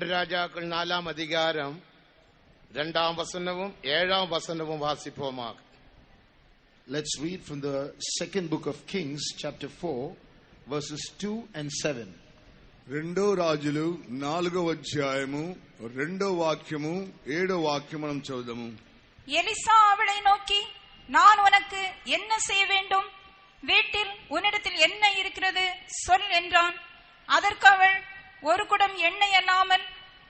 രണ്ട് രാജാക്കൾ 4-ാം അധികാരം 2-ാം വസനവും 7-ാം വസനവും വാസിപ്പോമാക. Let's read from the second book of Kings, chapter 4, verses 2 and 7. రెండో రాజులు 4వ అధ్యాయము 2వ వాక్యము 7వ వాక్యం మనం చదువుదాము. எலிசா அவளை நோக்கி, நான் உனக்கு என்ன செய்ய வேண்டும்? வீட்டில் உன்னிடத்தில் என்ன இருக்கிறது சொல் என்றான். அதற்கு அவள், ஒரு குடம் எண்ணெய் அல்லாமல்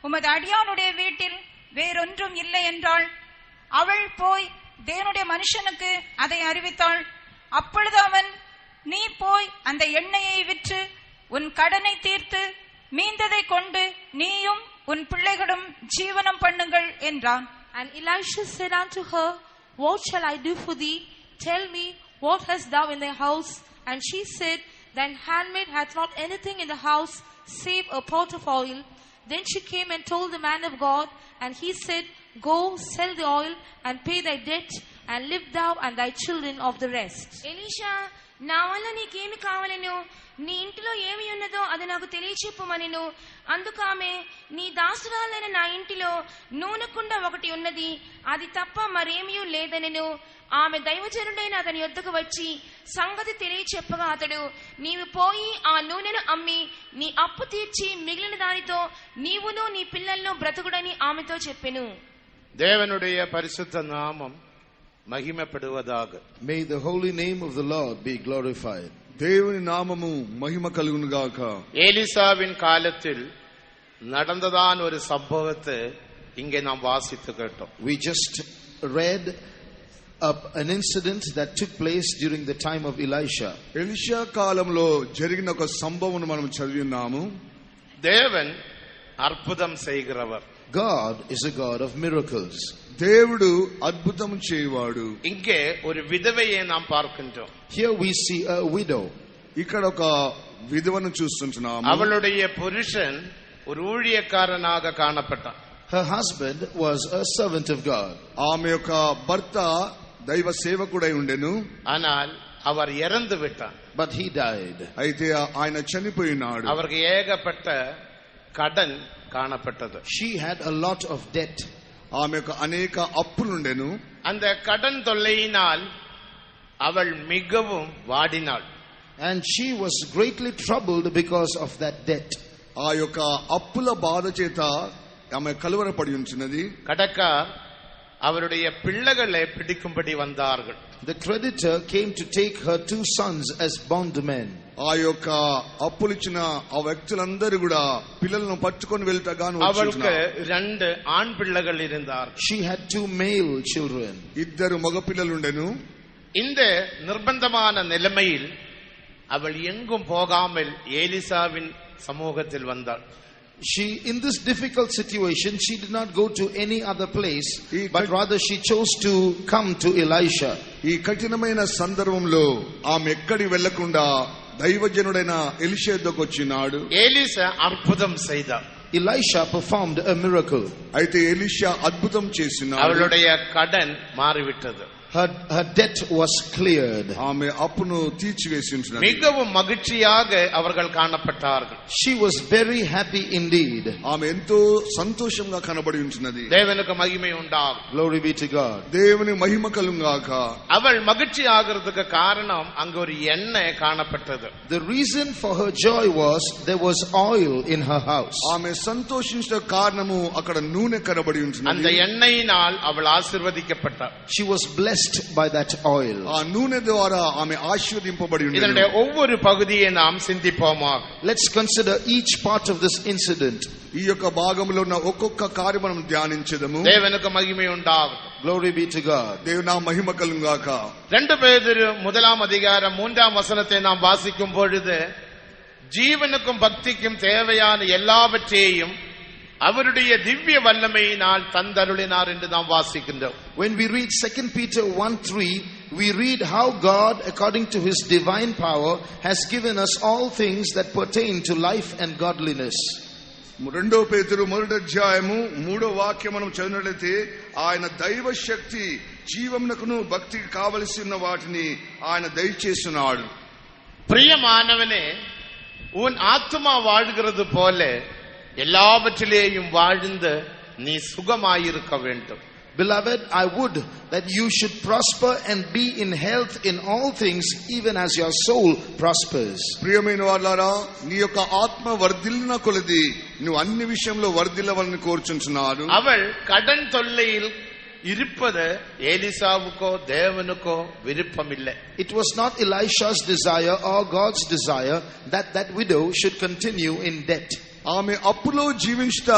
உமது அடியானுடைய வீட்டில் வேறொன்றும் இல்லை என்றாள். அவள் போய் தேவனுடைய மனுஷனுக்கு அதை அறிவித்தாள். அப்பொழுது அவன், நீ போய் அந்த எண்ணெயை விற்று உன் கடனை தீர்த்து மீந்ததை கொண்டு நீயும் உன் பிள்ளைகளும் ஜீவனம் பண்ணுங்கள் என்றான். And Elisha said unto her, What shall I do for thee? Tell me, what hast thou in thy house? And she said, Thine handmaid hath not anything in the house save a pot of oil. Then she came and told the man of God, and he said, Go, sell the oil and pay thy debt, and live thou and thy children of the rest. Elisha, నా వల్ల నీకేమి కావాలెను? నీ ఇంటిలో ఏమి ఉన్నదో అది నాకు తెలియచెప్పుమనెను. అందుకు ఆమె, నీ దాసురాలైన నా ఇంటిలో నూనె కుండ ఒకటి ఉన్నది, అది తప్ప మరేమీ లేదనెను. ఆమె దైవజనుడైన అతని యొద్దకు వచ్చి సంగతి తెలియచెప్పగా అతడు, నీవు పోయి ఆ నూనెను అమ్మి నీ అప్పు తీర్చి మిగిలిన దానితో నీవును నీ పిల్లలను బ్రతుకుడని ఆమెతో చెప్పెను. தேவனுடைய பரிசுத்த நாமம் மகிமைப்படுவதாக. May the holy name of the Lord be glorified. దేవుని నామము మహిమ కలుగును గాక. ஏலிசாவின் காலத்தில் நடந்ததான ஒரு சம்பவத்தை இங்கே நாம் வாசித்து கேட்டோம். We just read an incident that took place during the time of Elisha. Elisha కాలంలో జరిగిన ఒక సంభవం మనం చదివి ఉన్నాము. தேவன் அற்புதம் செய்கிறவர். God is a God of miracles. దేవుడు అద్భుతం చేయవాడు. இங்கே ஒரு விதவையை நாம் பார்க்கின்றோம். Here we see a widow. ఇక్కడ ఒక విధవను చూస్తున్నాము. அவளுடைய புருஷன் ஒரு ஊழியக்காரனாக காணப்பட்டான். Her husband was a servant of God. ఆమె యొక్క భర్త దైవ సేవకుడై ఉండెను. ஆனால் அவர் இறந்து விட்டான். But he died. అయితే ఆయన చనిపోయినాడు. அவருக்கு ஏகப்பட்ட கடன் காணப்பட்டது. She had a lot of debt. ఆమెకు అనేక అప్పులుండెను. அந்த கடன் தொல்லையினால் அவள் மிகவும் வாடினாள். And she was greatly troubled because of that debt. ఆ యొక్క అప్పుల బాధ చేత ఆమె కలవరపడి ఉంచినది. கடக்கார் அவருடைய பிள்ளைகளை பிடிக்கும்படி வந்தார்கள். The creditor came to take her 2 sons as bondmen. ఆ యొక్క అప్పులిచ్చిన ఆ వ్యక్తులందరూ కూడా పిల్లలను పట్టుకొని వెళ్తగాను அவளுக்கு 2 ஆண் பிள்ளைகள் இருந்தார்கள். She had 2 male children. 2 మగ పిల్లలుండెను. இந்த நிர்பந்தமான நிலைமையில் அவள் எங்கும் போகாமல் ஏலிசாவின் சமூகத்தில் வந்தாள். In this difficult situation, she did not go to any other place, but rather she chose to come to Elisha. ఈ కఠినమైన సందర్భంలో ఆమె ఎక్కడి వెళ్లకుండా దైవజనుడైన ఎలీషా దగ్గరకు వచ్చినాడు. ఏలీషా అద్భుతం செய்தார். Elisha performed a miracle. అయితే ఎలీషా అద్భుతం చేసినాడు. அவளுடைய கடன் மாறிவிட்டது. Her debt was cleared. ఆమె అప్పును తీర్చివేసి ఉంచినది. மிகவும் மகிழ்ச்சியாக அவர்கள் காணப்பட்டார்கள். She was very happy indeed. ఆమె ఎంతో సంతోషంగా కనబడి ఉంచినది. தேவனுக்கு மகிமை உண்டாகும். Glory be to God. దేవుని మహిమ కలుగుగాక. அவள் மகிழ்ச்சி ஆகிறதுக்கு காரணம் அங்க ஒரு எண்ணெய் காணப்பட்டது. The reason for her joy was there was oil in her house. ఆమె సంతోషించిన కారణము అక్కడ నూనె కనబడి ఉంచినది. அந்த ఎண்ணెయిனால் அவள் ஆசీర్వదించப்பட்டாள். She was blessed by that oil. ఆ నూనె ద్వారా ఆమె ఆశీర్వదింపబడి ఉంది. இதனுடைய ஒவ்வொரு பகுதியை நாம் சிந்திப்போமாக. Let's consider each part of this incident. ఈ యొక్క భాగంలో ఉన్న ఒక్కొక్క కార్యం మనం ధ్యానించదము. தேவனுக்கு மகிமை உண்டாகும். Glory be to God. దేవుని మహిమ కలుగుగాక. 2 பேதுரு 1-ாம் அதிகாரம் 3-ாம் வசனத்தை நாம் வாசிக்கும் பொழுது ஜீவனுக்கும் பக்திக்கும் தேவையான எல்லாவற்றையும் அவருடைய திவ்ய வல்லமையினால் தந்தருளினார் என்று நாம் வாசிக்கின்றோம். When we read 2 Peter 1:3, we read how God, according to his divine power, has given us all things that pertain to life and godliness. 2 పేతురు 1వ అధ్యాయము 3వ వాక్యం మనం చదివినట్లయితే ఆయన దైవ శక్తి జీవమునకును భక్తికి కావలసిన వాటిని ఆయన దయచేస్తున్నాడు. பிரியமானவனே, உன் ஆத்துமா வாழ்கிறது போல எல்லாவற்றிலேயும் வாழ்ந்து நீ சுகமாயிருக்க வேண்டும். Beloved, I would that you should prosper and be in health in all things, even as your soul prospers. ప్రియమైన వారలారా, నీ యొక్క ఆత్మ వర్ధిల్లిన కొలది నువ్వు అన్ని విషయంలో వర్ధిల్లవలని కోరుచున్నాను. அவள் கடன் தொல்லையில் இருப்பது எலிசாவுக்கோ தேவனுக்கோ விருப்பமில்லை. It was not Elisha's desire or God's desire that that widow should continue in debt. ఆమె అప్పులో జీవించుట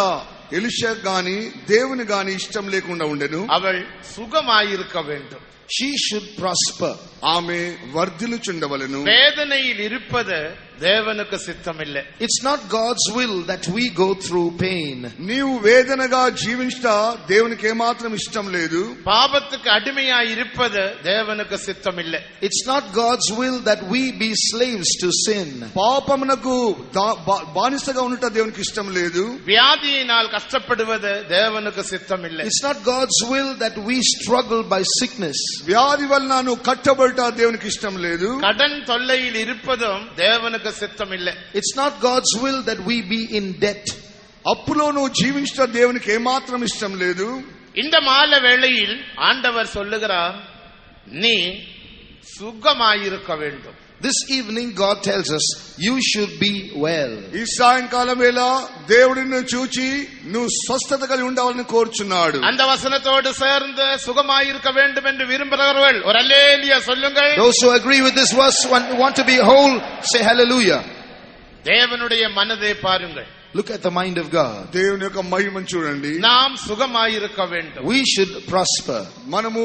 ఎలీషా గాని దేవుని గాని ఇష్టం లేకుండా ఉండెను. அவள் சுகமாயிருக்க வேண்டும். She should prosper. ఆమె వర్ధిల్లుచుండవలెను. வேதனையில் இருப்பது தேவனுக்கு சித்தமில்லை. It's not God's will that we go through pain. నీవు వేదనగా జీవించుట దేవునికి ఏమాత్రం ఇష్టం లేదు. பாபத்துக்கு அடிமையாய் இருப்பது தேவனுக்கு சித்தமில்லை. It's not God's will that we be slaves to sin. పాపమునకు బానిసగా ఉండుట దేవునికి ఇష్టం లేదు. வியாதியினால் கஷ்டப்படுவது தேவனுக்கு சித்தமில்லை. It's not God's will that we struggle by sickness. వ్యాధి వలన నువ్వు కట్టబడుట దేవునికి ఇష్టం లేదు. கடன் தொல்லையில் இருப்பதும் தேவனுக்கு சித்தமில்லை. It's not God's will that we be in debt. అప్పులో నువ్వు జీవించడం దేవునికి ఏమాత్రం ఇష్టం లేదు. இந்த மாலை வேளையில் ஆண்டவர் சொல்லுகிறார், நீ சுகமாயிருக்க வேண்டும். This evening God tells us you should be well. ఈ సాయంకాలం వేళ దేవుడిని చూచి నువ్వు స్వస్థత కలిగి ఉండాలని కోరుచున్నాడు. அந்த வசனத்தோடு சேர்ந்து சுகமாயிருக்க வேண்டும் என்று விரும்புகிறவர்கள் ஒரு அல்லேலூயா சொல்லுங்கள். Those who agree with this verse want to be whole, say hallelujah. தேவனுடைய மனதை பாருங்கள். Look at the mind of God. దేవుని యొక్క మహిమను చూడండి. நாம் சுகமாயிருக்க வேண்டும். We should prosper. మనము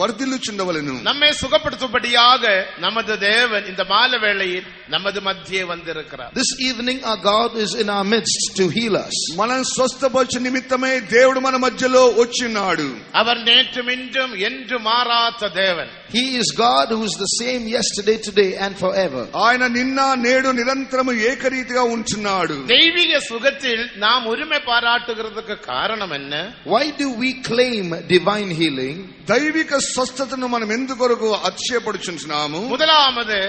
వర్ధిల్లుచుండవలెను. நம்மை சுகப்படுத்தும்படியாக நமது தேவன் இந்த மாலை வேளையில் நமது மத்தியே வந்திருக்கிறார். This evening our God is in our midst to heal us. మనం స్వస్థపరచు నిమిత్తమే దేవుడు మన మధ్యలో వచ్చినాడు. அவர் நேற்றும் இன்றும் என்று மாறாத தேவன். He is God who is the same yesterday, today and forever. ఆయన నిన్న నేడు నిరంతరము ఏకరీతిగా ఉంటున్నాడు. தெய்வீக சுகத்தில் நாம் உரிமை பாராட்டுகிறதுக்கு காரணம் என்ன? Why do we claim divine healing? దైవిక స్వస్థతను మనం ఎందుకొరకు అతిశయపడుచున్నాము? முதலாவது,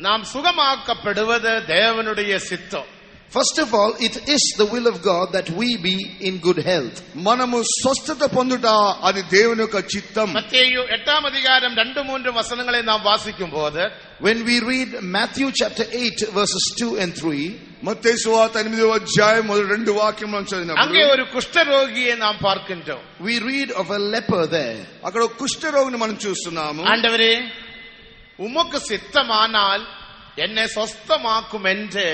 நாம் சுகமாக்கப்படுவது தேவனுடைய சித்தம். First of all, it is the will of God that we be in good health. మనము స్వస్థత పొందుట అది దేవుని యొక్క చిత్తం. மத்தேயு 8 அதிகாரம் 2-3 வசனங்களை நாம் வாசிக்கும் போது, When we read Matthew chapter 8 verses 2 and 3, మత్తయి సువార్త 8వ అధ్యాయం మొదటి 2 వాక్యములను அங்கே చదివినప్పుడు ஒரு குஷ்டரோகியை நாம் பார்க்கின்றோம். we read of a leper there. అక్కడ ఒక కుష్ఠరోగిని మనం చూస్తున్నాము. ஆண்டவரே, உமக்கு சித்தமானால் என்னை சொஸ்தமாக்கும் என்று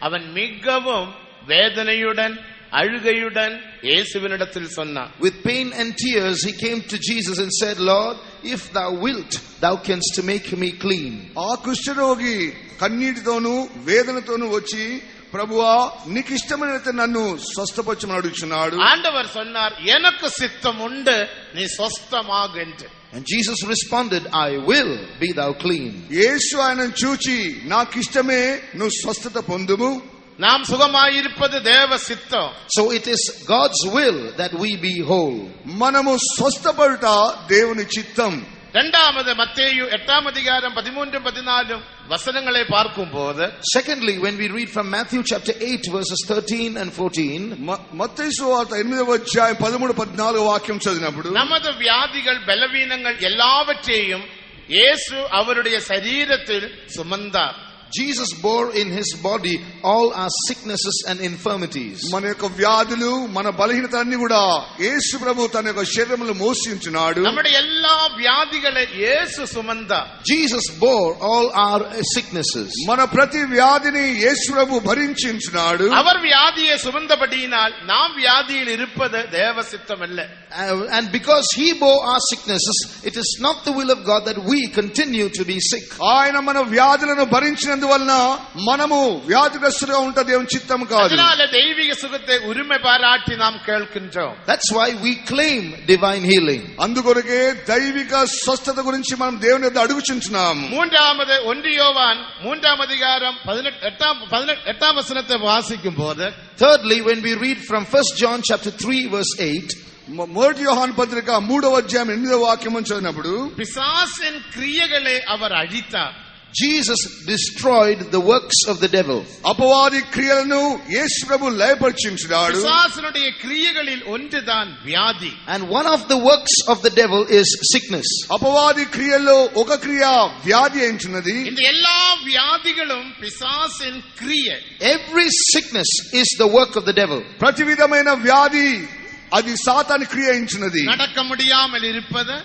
அவன் மிகவும் வேதனையுடன் அழுகையுடன் இயேசுவினிடத்தில் சொன்னான். With pain and tears he came to Jesus and said, Lord, if thou wilt, thou canst make me clean. ఆ కుష్ఠరోగి కన్నీటితోనూ వేదనతోనూ వచ్చి, ప్రభువా నీకు ఇష్టమైనట్టు నన్ను స్వస్థపరచమని అడుగుచున్నాడు. ஆண்டவர் சொன்னார், எனக்கு சித்தம் உண்டு, நீ சொஸ்தமாகு என்று. And Jesus responded, I will, be thou clean. యేసు ఆయనను చూచి, నాకు ఇష్టమే, నువ్వు స్వస్థత పొందుము. நாம் சுகமாயிருப்பது தேவ சித்தம். So it is God's will that we be whole. మనము స్వస్థపడుట దేవుని చిత్తం. இரண்டாவது, மத்தேயு 8 அதிகாரம் 13-14 வசனங்களை பார்க்கும்போது, Secondly, when we read from Matthew chapter 8 verses 13 and 14, మత్తయి సువార్త 8వ అధ్యాయం 13-14 వాక్యం చదివినప్పుడు, நமது வியாதிகள் பலவீனங்கள் எல்லாவற்றையும் இயேசு அவருடைய சரீரத்தில் சுமந்தார். Jesus bore in his body all our sicknesses and infirmities. మన యొక్క వ్యాధులు, మన బలహీనతలన్నీ కూడా యేసు ప్రభు తన యొక్క శరీరములో మోసి ఉంచున్నాడు. நம்முடைய எல்லா வியாதிகளை இயேசு சுமந்தார். Jesus bore all our sicknesses. మన ప్రతి వ్యాధిని యేసు ప్రభు భరించి ఉంచున్నాడు. அவர் வியாதியை சுமந்தபடியினால் நாம் வியாதியில் இருப்பது தேவ சித்தம் அல்ல. And because he bore our sicknesses, it is not the will of God that we continue to be sick. ఆయన మన వ్యాధులను భరించినందువలన మనము వ్యాధిగ్రస్తులుగా ఉంట దేవుని చిత్తం కాదు. அதனால தெய்வீக சுகத்தை உரிமை பாராட்டி நாம் கேட்கின்றோம். That's why we claim divine healing. అందుకొరకే దైవిక స్వస్థత గురించి మనం దేవుని వద్ద అడుగుచుంటున్నాము. மூன்றாவது, 1 யோவான் 3 அதிகாரம் 18 வசனத்தை வாசிக்கும் போது, Thirdly, when we read from 1 John chapter 3 verse 8, మొదటి యోహాను పత్రిక 3వ అధ్యాయం 8వ వాక్యం చదివినప్పుడు, பிசாசின் கிரியைகளை அவர் அழித்தார். Jesus destroyed the works of the devil. అపవాది క్రియలను యేసు ప్రభు లయపరిచించున్నాడు. பிசாசனுடைய கிரியைகளில் ஒன்றுதான் வியாதி. And one of the works of the devil is sickness. అపవాది క్రియల్లో ఒక క్రియ వ్యాధి అయినది. இந்த எல்லா வியாதிகளும் பிசாசின் கிரியை. Every sickness is the work of the devil. ప్రతి విధమైన వ్యాధి అది సాతాను క్రియ అయినది. நடக்க முடியாமல் இருப்பது,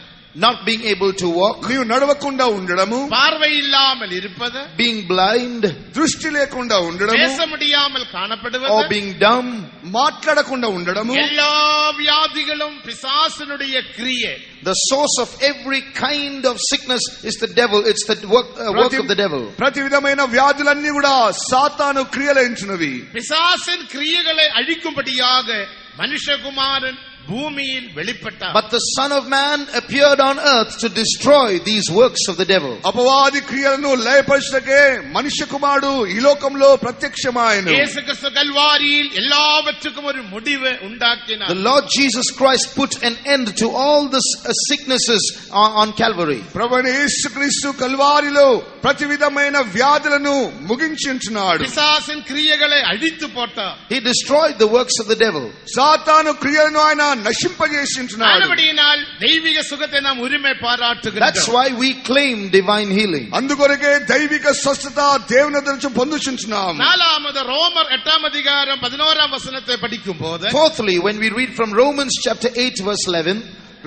Not being able to walk, నీవు నడవకుండా ఉండడము, பார்வை இல்லாமல் இருப்பது, being blind, దృష్టి లేకుండా ఉండడము, பேச முடியாமல் காணப்படுவது, or being dumb. మాట్లాడకుండా ఉండడము, எல்லா வியாதிகளும் பிசாசனுடைய கிரியை. The source of every kind of sickness is the devil. It's the work of the devil. ప్రతి విధమైన వ్యాధులన్నీ కూడా సాతాను క్రియలైనవి. பிசாசின் கிரியைகளை அழிக்கும்படியாக மனுஷகுமாரன் பூமியில் வெளிப்பட்டார். But the Son of Man appeared on earth to destroy these works of the devil. అపవాది క్రియలను లయపరచుటకే మనుష్య కుమారుడు ఈ లోకంలో ప్రత్యక్షమాయెను. இயேசு கிறிஸ்து கல்வாரியில் எல்லாவற்றுக்கும் ஒரு முடிவு உண்டாக்கினார். The Lord Jesus Christ put an end to all the sicknesses on Calvary. ప్రభువైన యేసుక్రీస్తు కల్వారిలో ప్రతి విధమైన వ్యాధులను ముగించుచున్నాడు. பிசாசின் கிரியைகளை அழித்து போட்டார். He destroyed the works of the devil. సాతాను క్రియలను ఆయన నశింపజేసించున్నాడు. ஆனபடியினால் தெய்வீக சுகத்தை நாம் உரிமை பாராட்டுகிறோம். That's why we claim divine healing. అందుకొరకే దైవిక స్వస్థత దేవుని దగ్గర నుంచి పొందుచున్నాం. நாலாவது ரோமர் 8ஆம் அதிகாரம் 11ஆம் வசனத்தை படிக்கும் போது, Fourthly, when we read from Romans chapter 8 verse 11,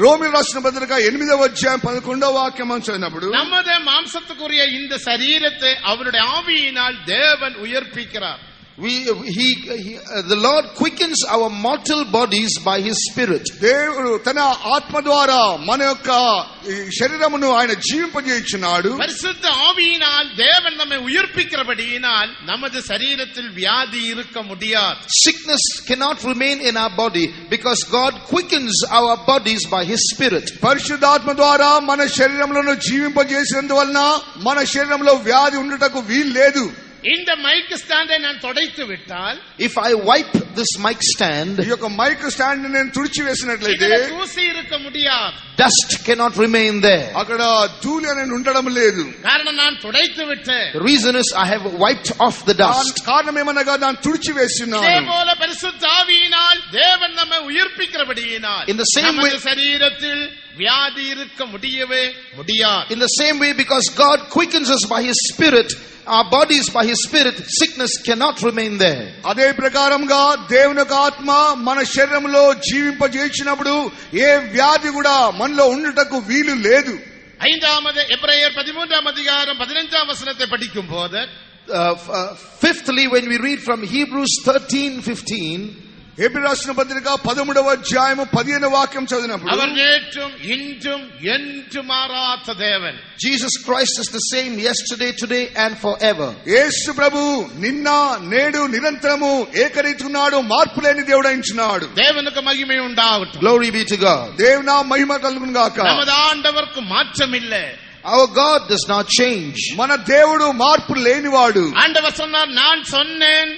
రోమీయులకు రాసిన పత్రిక 8వ అధ్యాయం 11వ వాక్యం చదివినప్పుడు, நமது மாம்சத்துக்குரிய இந்த சரீரத்தை அவருடைய ஆவியினால் தேவன் உயிர்ப்பிக்கிறார். the Lord quickens our mortal bodies by His Spirit. దేవుడు తన ఆత్మ ద్వారా మన యొక్క శరీరమును ఆయన జీవింపజేయుచున్నాడు. பரிசுத்த ஆவியினால் தேவன் நம்மை உயிர்ப்பிக்கிறபடியினால் நமது சரீரத்தில் வியாதி இருக்க முடியாது. Sickness cannot remain in our body because God quickens our bodies by His Spirit. పరిశుద్ధాత్మ ద్వారా మన శరీరములను జీవింపజేసినందువలన మన శరీరంలో వ్యాధి ఉండుటకు వీలు లేదు. இந்த மைக் ஸ்டாண்டை நான் துடைத்து விட்டால், If I wipe this mic stand, ఈ యొక్క మైక్ స్టాండ్ నేను తుడిచి వేసినట్లయితే இதுல தூசி இருக்க முடியாது. dust cannot remain there. అక్కడ ధూళి అనేది ఉండడం లేదు. காரணம் நான் துடைத்து விட்டேன். The reason is I have wiped off the dust. కారణం ఏమనగా దాన్ని తుడిచి இதே వేస్తున్నాను. போல பரிசுத்த ஆவியினால் தேவன் நம்மை உயிர்ப்பிக்கிறபடியினால் In the same நமது way- சரீரத்தில் வியாதி இருக்க முடியவே முடியாது. In the same way, because God quickens us by His Spirit, our bodies by His Spirit, sickness cannot remain there. అదే ప్రకారంగా దేవుని యొక్క ఆత్మ మన శరీరంలో జీవింపజేసినప్పుడు ఏ వ్యాధి కూడా మనలో ఉండుటకు వీలు లేదు. ஐந்தாவது எபிரேயர் 13ஆம் அதிகாரம் 15ஆம் வசனத்தை படிக்கும் போது, Fifthly, when we read from Hebrews 13:15, Hebrew రాసిన పత్రిక 13వ అధ్యాయము 15వ వాక్యం చదివినప్పుడు, அவர் நேற்றும் இன்றும் என்று மாறாத தேவன். Jesus Christ is the same yesterday, today and forever. యేసు ప్రభు నిన్న నేడు నిరంతరము ఏకరీతున్నాడు, మార్పు లేని దేవుడైంచున్నాడు. தேவனுக்கு மகிமை உண்டாகட்டும். Glory be to God. దేవుని మహిమ కలుగును గాక. நமது ஆண்டவருக்கு மாற்றம் இல்லை. Our God does not change. మన దేవుడు మార్పు లేనివాడు. ஆண்டவர் சொன்னார், நான் சொன்னேன்,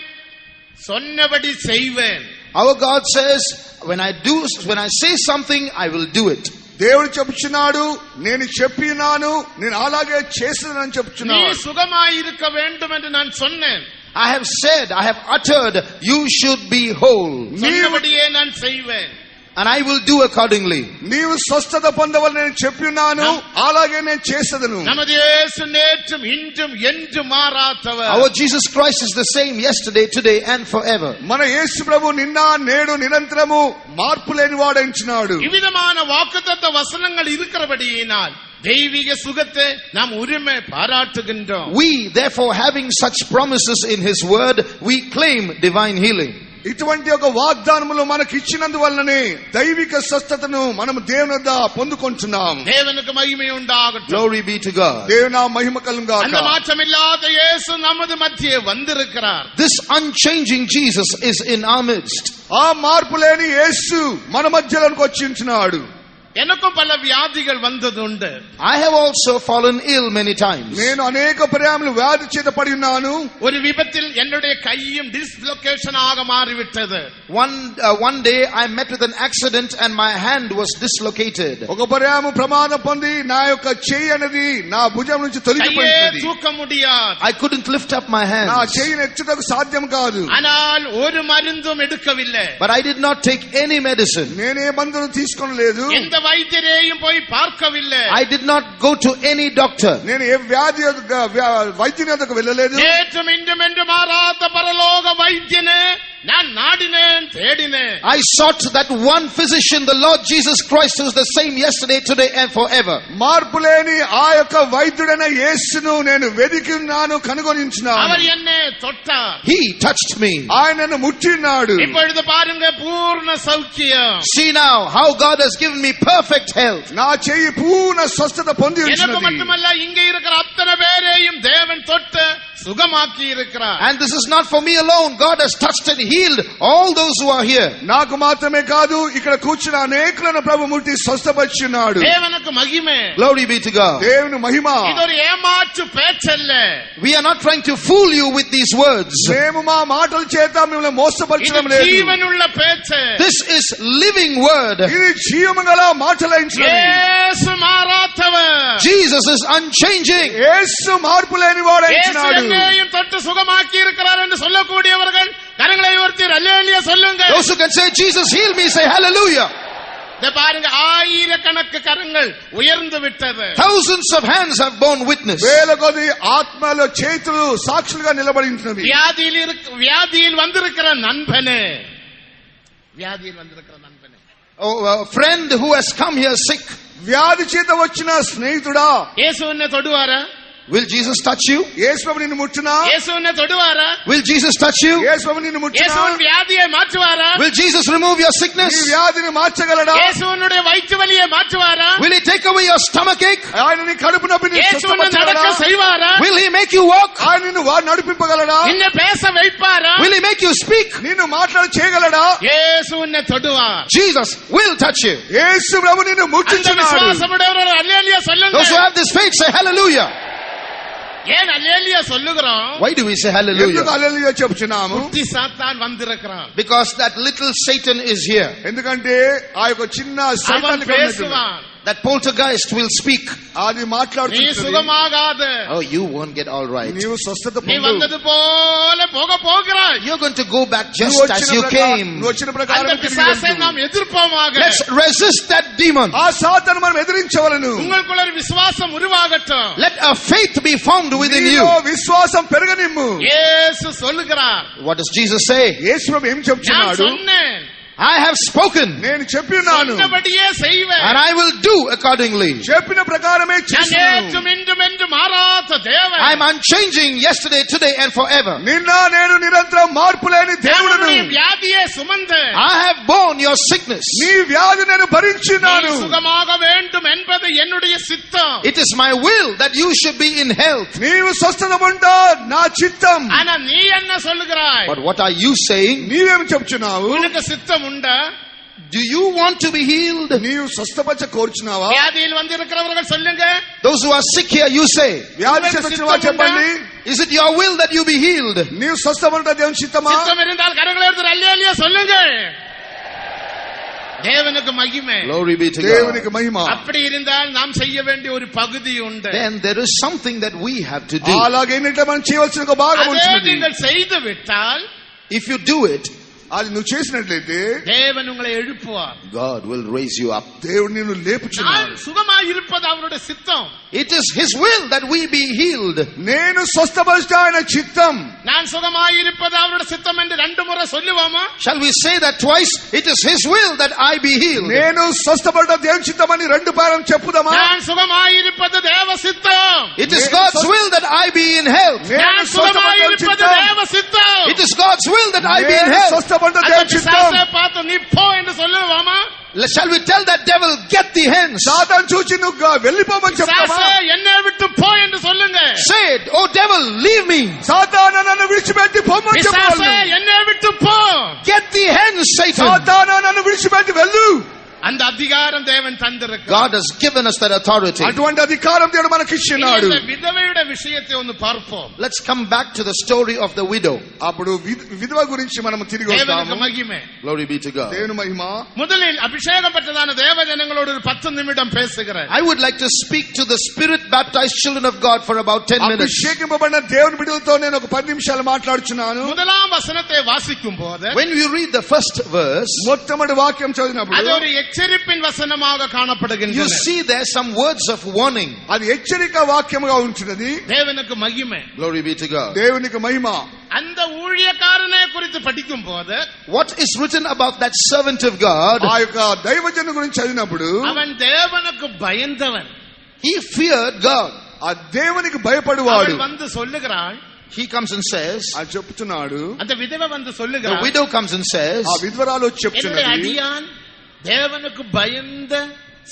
சொன்னபடி செய்வேன். Our God says, when I say something, I will do it. దేవుడు చెప్పుచున్నాడు, నేను చెప్పినాను, నేను అలాగే చేస్తానని நீ చెప్పుచున్నాడు. சுகமாயிருக்க வேண்டும் என்று நான் சொன்னேன். I have said, I have uttered, you should be whole. சொன்னபடியே நான் செய்வேன். And I will do accordingly. నీవు స్వస్థత పొందవని నేను చెప్పినాను, అలాగే నేను చేసేదను. நமது இயேசு நேற்றும் இன்றும் என்று மாறாதவர். Our Jesus Christ is the same yesterday, today and forever. మన యేసు ప్రభు నిన్న నేడు నిరంతరము మార్పు లేని వాడైంచున్నాడు. இவ்விதமான வாக்குத்தத்த வசனங்கள் இருக்கிறபடியினால் தெய்வீக சுகத்தை நாம் உரிமை பாராட்டுகின்றோம். We, therefore, having such promises in His word, we claim divine healing. ఇటువంటి ఒక వాగ్దానములు మనకి ఇచ్చినందువల్లనే దైవిక స్వస్థతను మనం దేవుని వద్ద పొందుకుంటున్నాం. தேவனுக்கு மகிமை உண்டாகட்டும். Glory be to God. దేవుని మహిమ కలుగును அந்த గాక. மாற்றமில்லாத இயேசு நமது மத்தியே வந்திருக்கிறார். This unchanging Jesus is in our midst. ఆ మార్పు లేని యేసు మన మధ్యలోకి వచ్చి ఉంటున్నాడు. எனக்கும் பல வியாதிகள் வந்ததுண்டு. I have also fallen ill many times. నేను అనేక పర్యాయములు వ్యాధి చేత పడి ఉన్నాను. ஒரு விபத்தில் என்னுடைய கையும் டிஸ்லொகேஷன் ஆக மாறிவிட்டது. One day I met with an accident and my hand was dislocated. ఒక పర్యాయము ప్రమాదం పొంది నా యొక్క చెయ్యి అనేది నా భుజం నుంచి తొలగిపోయింది. தூக்க முடியாது. I couldn't lift up my hand. నా చెయ్యిని ఎత్తుటకు సాధ్యం కాదు. ஆனால் ஒரு மருந்தும் எடுக்கவில்லை. But I did not take any medicine. నేనే మందును తీసుకోలేదు. எந்த వైద్యரையும் போய் பார்க்கவில்லை. I did not go to any doctor. నేను ఏ వైద్యుని వద్దకు వెళ్ళలేదు. நேற்றும் இன்றும் என்று மாறாத பரலோக வைத்தியனே நான் நாடினேன் தேடினேன். I sought that one physician, the Lord Jesus Christ, who is the same yesterday, today and forever. మార్పులేని ఆ యొక్క వైద్యుడైన యేసును నేను వెదికినాను, కనుగొనించినాను. அவர் என்னை தொட்டார். He touched me. ఆయన నన్ను ముట్టినాడు. இப்பொழுது பாருங்க பூர்ண சௌக்கியம். See now how God has given me perfect health. నా చెయ్యి పూర్ణ స్వస్థత పొంది எனக்கு ఉన్నది. மட்டுமல்ல இங்கே இருக்கிற அத்தனை பேரையும் தேவன் தொட்டு சுகமாக்கி இருக்கிறார். And this is not for me alone. God has touched and healed all those who are here. నాకు మాత్రమే కాదు, ఇక్కడ కూర్చున్న అనేకులను ప్రభు ముట్టి స్వస్థపరిచున్నాడు. தேவனுக்கு மகிமை. Glory be to God. దేవుని మహిమ. இது ஒரு ஏமாற்று பேச்சல்ல. We are not trying to fool you with these words. మేము మా మాటల చేత మిమ్మల్ని మోసపరచడం இது లేదు. జీవనుள்ள பேச்சு. This is living word. ఇది జీవము గల మాటలైనది. యేసు మారాతவர். Jesus is unchanging. యేసు మార్పు లేని వాడైనాడు. యేసు என்னையும் தொட்டு சுகமாக்கி இருக்கிறார் என்று சொல்லக்கூடியவர்கள் கரங்களை உயர்த்தி அல்லேலூயா சொல்லுங்க. Those who can say Jesus healed me, say hallelujah. பாருங்க, ஆயிரக்கணக்கு கரங்கள் உயர்ந்து விட்டது. Thousands of hands have borne witness. వేల కొద్ది ఆత్మల చేతులు సాక్షులుగా నిలబడి ఉన్నవి. வியாதியில் வந்திருக்கிற நண்பனே, வியாதியில் வந்திருக்கிற நண்பனே, Oh, a friend who has come here sick. వ్యాధి చేత వచ్చిన స్నేహితుడా, యేసు உன்னை தொடுவாரா? Will Jesus touch you? యేసు ప్రభు నిన్ను ముట్టునా? యేసు உன்னை தொடுவாரா? Will Jesus touch you? యేసు ప్రభు నిన్ను ముట్టునా? యేసు உன் வியாதியை மாற்றுவாரா? Will Jesus remove your sickness? నీ వ్యాధిని మార్చగలడా? యేసు உன்னுடைய வயிற்று வலியை மாற்றுவாரா? Will he take away your stomach ache? ఆయన నీ కడుపు నొప్పిని యేసు உன்னை நடக்க స్వస్థపరచగలడా? செய்வாரா? Will he make you walk? ఆయన నిన్ను నడిపింపగలడా? నిన్ను பேச வைப்பாரா? Will he make you speak? నిన్ను మాట్లాడ చేయగలడా? యేసు உன்னை தொடுவார். Jesus will touch you. యేసు ప్రభు నిన్ను அந்த ముట్టించున్నాడు. விசுவாசமுடையவர்கள் அல்லேலூயா சொல்லுங்க. Those who have this faith say hallelujah. ஏன் அல்லேலூயா சொல்லுகிறோம்? Why do we say ఎందుకు hallelujah? హల్లెలూయా చెప్తున్నాము? குட்டி சாத்தான் வந்திருக்கிறான். Because that little Satan is here. ఎందుకంటే ఆ యొక్క చిన్న அவன் సైతాన్ని பேசுவான். That poltergeist will speak. అది நீ మాట్లాడుతుంది. சுகமாகாது. Oh, you won't get all right. నీవు స్వస్థత நீ పొందు. வந்தது போல போகிறாய். You're going to go back just నువ్వు as you came. వచ్చిన அந்த ప్రకారం తిరిగి பிசாசை వెళ్ళు. நாம் எதிர்ப்போமாக. Let's resist that demon. ఆ సాతాను మనం ఎదిరించవలను. உங்களுக்குள்ள ஒரு விசுவாசம் உருவாகட்டும். Let a faith be formed within you. నీలో విశ్వాసం పెరగనిమ్ము. இயேசு சொல்லுகிறார். What does Jesus say? యేసు ప్రభు ఏం நான் చెప్తున్నాడు? சொன்னேன், I have spoken నేను చెప్పినాను, சொன்னபடியே செய்வேன். and I will do accordingly. చెప్పిన ప్రకారమే நான் చేస్తాను. நேற்றும் இன்றும் என்று மாறாத தேவன். I'm unchanging yesterday, today and forever. నిన్న నేను నిరంతరం మార్పు లేని దేవుడును. தேவனுடைய வியாதியை சுமந்து I have borne your sickness. నీ వ్యాధి నేను நீ భరించినాను. சுகமாக வேண்டும் என்பது என்னுடைய சித்தம். It is my will that you should be in health. నీవు స్వస్థత ఉంటా నా చిత్తం. ஆனா நீ என்ன சொல்லுகிறாய்? But what are you saying? నీవేం చెప్తున్నావు? உனக்கு சித்தம் உண்டா? Do you want to be healed? నీవు స్వస్థపరచ కోరుచున్నావా? வியாதியில் வந்திருக்கிறவர்கள் சொல்லுங்க. Those who are sick here, you say, వ్యాధి చేసిన వారు చెప్పండి. is it your will that you be healed? నీవు స్వస్థపడట దేవుని చిత్తమా? சித்தம் இருந்தால் கரங்களை எடுத்து அல்லேலூயா சொல்லுங்க. தேவனுக்கு மகிமை. Glory be to God. దేవునికి మహిమ. அப்படி இருந்தால் நாம் செய்ய வேண்டிய ஒரு பகுதி உண்டு. Then there is something that we have to do. అలాగే ఏంటంటే మనం చేయవలసిన ఒక భాగం அதே ఉంటుంది. நீங்கள் செய்து விட்டால் If you do it, అది నువ్వు చేసినట్లయితే தேவன் உங்களை எழுப்புவார். God will raise you up. దేవుడు నిన్ను நான் లేపుచున్నాడు. சுகமாய் இருப்பது அவருடைய சித்தம். It is His will that we be healed. నేను స్వస్థపరచ ఆయన చిత్తం. நான் சுகமாய் இருப்பது அவருடைய சித்தம் என்று 2 முறை சொல்லுவோமா? Shall we say that twice? It is His will that I be healed. నేను స్వస్థపడట దేవుని చిత్తమని 2 పారం చెప్పుదామా? நான் சுகமாய் இருப்பது தேவ சித்தம். It is God's will that I be in health. నేను நான் சுகமாய் இருப்பது தேவ சித்தம். It is God's will that I be in నేను health. స్వస్థపడట அந்த దేవుని చిత్తం. பிசாசை பார்த்து நீ போ என்று சொல்லுவோமா? Shall we tell that devil, get thee hence? సాతాను చూచి నువ్వు వెళ్ళిపోమని చెప్తావా? பிசாசே என்னை விட்டு போ என்று சொல்லுங்க. Say it, oh devil, leave me. సాతాను నన్ను విడిచిపెట్టి పోమని பிசாசே చెప్పాలి. என்னை விட்டு போ. Get thee hence, Satan. సాతాను నన్ను విడిచిపెట్టి వెళ్ళు. அந்த அதிகாரம் தேவன் தந்திருக்கிறார். God has given us that authority. అటువంటి అధికారం దేవుడు మనకి ఇచ్చినాడు. இந்த விதவையுடைய விஷயத்தை ஒன்று பார்ப்போம். Let's come back to the story of the widow. అప్పుడు విధవ గురించి మనం తిరిగి தேவனுக்கு వస్తాము. மகிமை. Glory be to God. దేవుని మహిమ. முதலில் அபிஷேகம் பெற்றதான தேவ ஜனங்களோடு ஒரு 10 நிமிடம் பேசுகிறேன். I would like to speak to the spirit baptized children of God for about 10 minutes. అభిషేకింపబడిన దేవుని బిడ్డలతో నేను ఒక 10 నిమిషాలు మాట్లాడుచున్నాను. முதலாம் வசனத்தை வாசிக்கும் போது When we read the first verse, మొట్టమొదటి వాక్యం அது చదివినప్పుడు ஒரு எச்சரிப்பின் வசனமாக you காணப்படுகின்றது. see there some words of warning. అది హెచ్చరిక వాక్యముగా ఉంటున్నది. தேவனுக்கு மகிமை. Glory be to God. దేవునికి మహిమ. அந்த ஊழியக்காரனை குறித்து படிக்கும் போது What is written about that servant of God? ఆ యొక్క దైవజను గురించి చదివినప్పుడు அவன் தேவனுக்கு பயந்தவன். He feared God. ఆ దేవునికి భయపడువాడు. அவள் வந்து சொல்லுகிறாள். He comes and says, అది చెప్తున్నాడు. அந்த விதவை வந்து the சொல்லுகிறாள். widow comes and says, ఆ విధవరాలు వచ్చి என்னுடைய చెప్తున్నది, அடியான் தேவனுக்கு பயந்த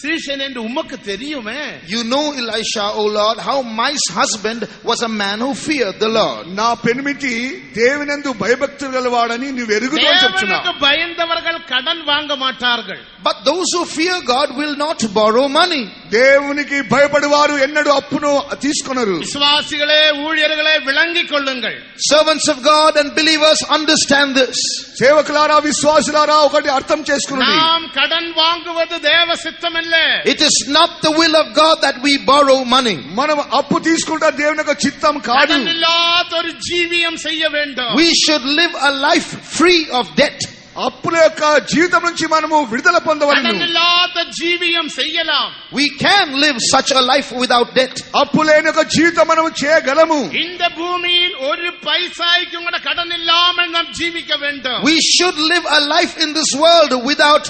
சீஷன் என்று உமக்கு தெரியுமே. you know, Elisha, O Lord, how my husband was a man who feared the Lord. నా పెనిమిటి దేవునందు భయభక్తులు గలవాడని నువ్వు ఎరుగుదు అని చెప్తున్నా. தேவனுக்கு பயந்தவர்கள் கடன் வாங்க மாட்டார்கள். But those who fear God will not borrow money. దేవునికి భయపడివారు ఎన్నడూ అప్పును తీసుకొనరు. விசுவாசிகளே, ஊழியர்களே, விளங்கிக் கொள்ளுங்கள். Servants of God and believers understand this. సేవకులారా, విశ్వాసులారా, ఒకటి అర్థం చేసుకున్నది. நாம் கடன் வாங்குவது தேவ சித்தம் அல்ல. It is not the will of God that we borrow money. మనం అప్పు తీసుకుంటా దేవుని యొక్క చిత్తం కాదు. கடன் இல்லாத ஒரு ஜீவியம் செய்ய வேண்டும். We should live a life free of debt. అప్పుల యొక్క జీవితం నుంచి మనము విడుదల పొందవలను. கடன் இல்லாத ஜீவியம் செய்யலாம். We can live such a life without debt. అప్పు లేని ఒక జీవితం మనము చేయగలము. இந்த பூமியில் ஒரு பைசாய்க்கு கூட கடன் இல்லாமல் நாம் ஜீவிக்க வேண்டும். We should live a life in this world without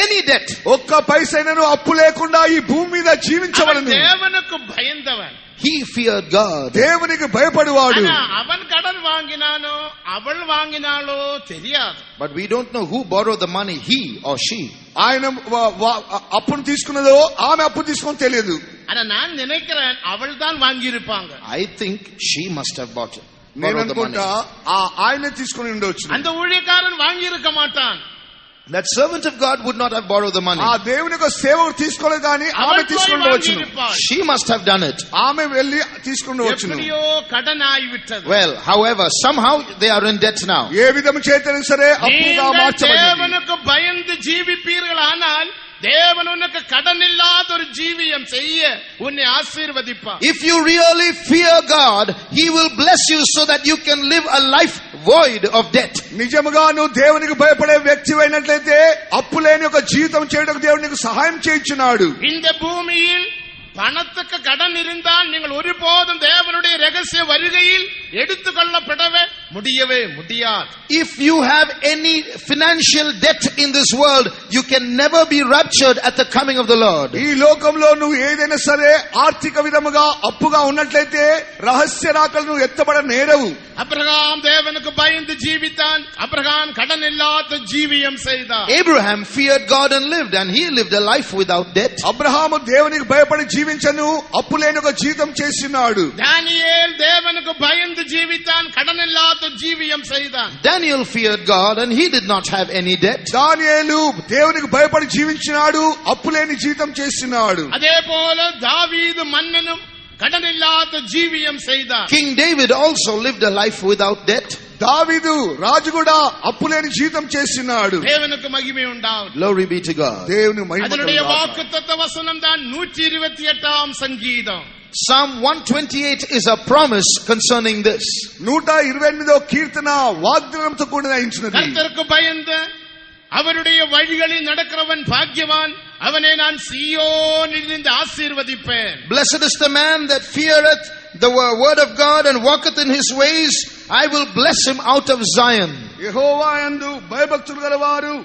any debt. ఒక్క పైసైనను అప్పు లేకుండా ఈ భూమి మీద அவன் జీవించవలను. தேவனுக்கு பயந்தவன். He feared God. దేవునికి భయపడువాడు. ஆனா அவன் கடன் வாங்கினானோ அவள் வாங்கினாலோ தெரியாது. But we don't know who borrowed the money, he or she. ఆయన అప్పును తీసుకున్నదో ఆమె అప్పు తీసుకుని తెలియదు. ஆனா நான் நினைக்கிறேன் அவள் தான் வாங்கி இருப்பாங்க. I think she must have నేను borrowed the money. అనుకుంటా ఆయనే తీసుకుని ఉండొచ్చు. அந்த ஊழியக்காரன் வாங்கி இருக்க மாட்டான். That servant of God would not have borrowed the money. ఆ దేవుని యొక్క సేవకుడు తీసుకోలేదు కానీ ఆమె அவள் போய் తీసుకుని வாங்கி ఉండవచ్చు. இருப்பாள். She must have done it. ఆమె వెళ్లి తీసుకుని వచ్చును. எப்படியோ கடன் ஆகிவிட்டது. Well, however, somehow they are in debt now. ఏ విధము చేతనే సరే అప్పుగా நீங்கள் మార్చబడింది. தேவனுக்கு பயந்து ஜீவிப்பீர்கள் ஆனால் தேவன் உனக்கு கடன் இல்லாத ஒரு ஜீவியம் செய்ய உன்னை ஆசீர்வதிப்பார். If you really fear God, He will bless you so that you can live a life void of debt. నిజముగా నువ్వు దేవునికి భయపడే వ్యక్తి అయినట్లయితే అప్పు లేని ఒక జీవితం చేయడానికి దేవుడు నీకు సహాయం చేయించున్నాడు. இந்த பூமியில் பணத்துக்கு கடன் இருந்தால் நீங்கள் ஒருபோதும் தேவனுடைய ரகசிய வருகையில் எடுத்துக்கொள்ளப்படவே முடியாது. If you have any financial debt in this world, you can never be raptured at the coming of the Lord. ఈ లోకంలో నువ్వు ఏదైనా సరే ఆర్థిక విధముగా అప్పుగా ఉన్నట్లయితే రహస్య రాకలు నువ్వు ఎత్తబడ నేరవు. அப்ரகாம் தேவனுக்கு பயந்து ஜீவித்தான். அப்ரகாம் கடன் இல்லாத ஜீவியம் செய்தான். Abraham feared God and lived, and he lived a life without debt. Abraham దేవునికి భయపడి జీవించను, అప్పు లేని ఒక జీవితం చేస్తున్నాడు. தானியேல் தேவனுக்கு பயந்து ஜீவித்தான். கடன் இல்லாத ஜீவியம் செய்தான். Daniel feared God, and he did not have any debt. దానియేలు దేవునికి భయపడి జీవించినాడు, అప్పు లేని జీవితం చేస్తున్నాడు. அதே போல தாவீது மன்னனும் கடன் இல்லாத ஜீவியம் செய்தான். King David also lived a life without debt. దావీదు రాజు కూడా అప్పు లేని జీవితం చేస్తున్నాడు. தேவனுக்கு மகிமை உண்டாகும். Glory be to God. దేవుని మహిమ அதனுடைய కలుగుగాక. வாக்குத்தத்த வசனம் தான் 128ஆம் சங்கீதம். Psalm 128 is a promise concerning this. 128వ కీర్తన వాగ్దానంతో కూడినది. கர்த்தருக்கு பயந்து அவருடைய வழிகளில் நடக்கிறவன் பாக்கியவான். அவனை நான் சீயோனிலிருந்து ஆசீர்வதிப்பேன். Blessed is the man that feareth the word of God and walketh in his ways. I will bless him out of Zion. యెహోవా యందు భయభక్తులు గలవారు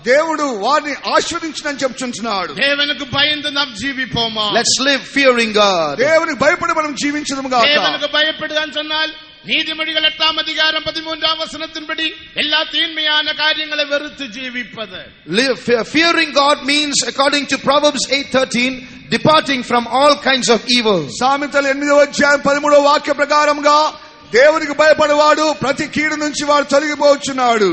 దేవుడు వారిని ఆశీర్వదించునని చెప్తున్నాడు. தேவனுக்கு பயந்து நாம் ஜீவிப்போமா? Let's live fearing God. దేవునికి భయపడి మనం జీవించదము గాక. தேவனுக்கு பயப்படுதான் சொன்னால் நீதிமொழிகள் 8ஆம் அதிகாரம் 13ஆம் வசனத்தின்படி எல்லா தீமையான காரியங்களை வெறுத்து ஜீவிப்பது. Fearing God means, according to Proverbs 8:13, departing from all kinds of evil. సామెతలు 8వ అధ్యాయం 13వ వాక్య ప్రకారంగా దేవునికి భయపడేవాడు ప్రతి కీడు నుంచి వాడు తొలగిపోవచ్చున్నాడు.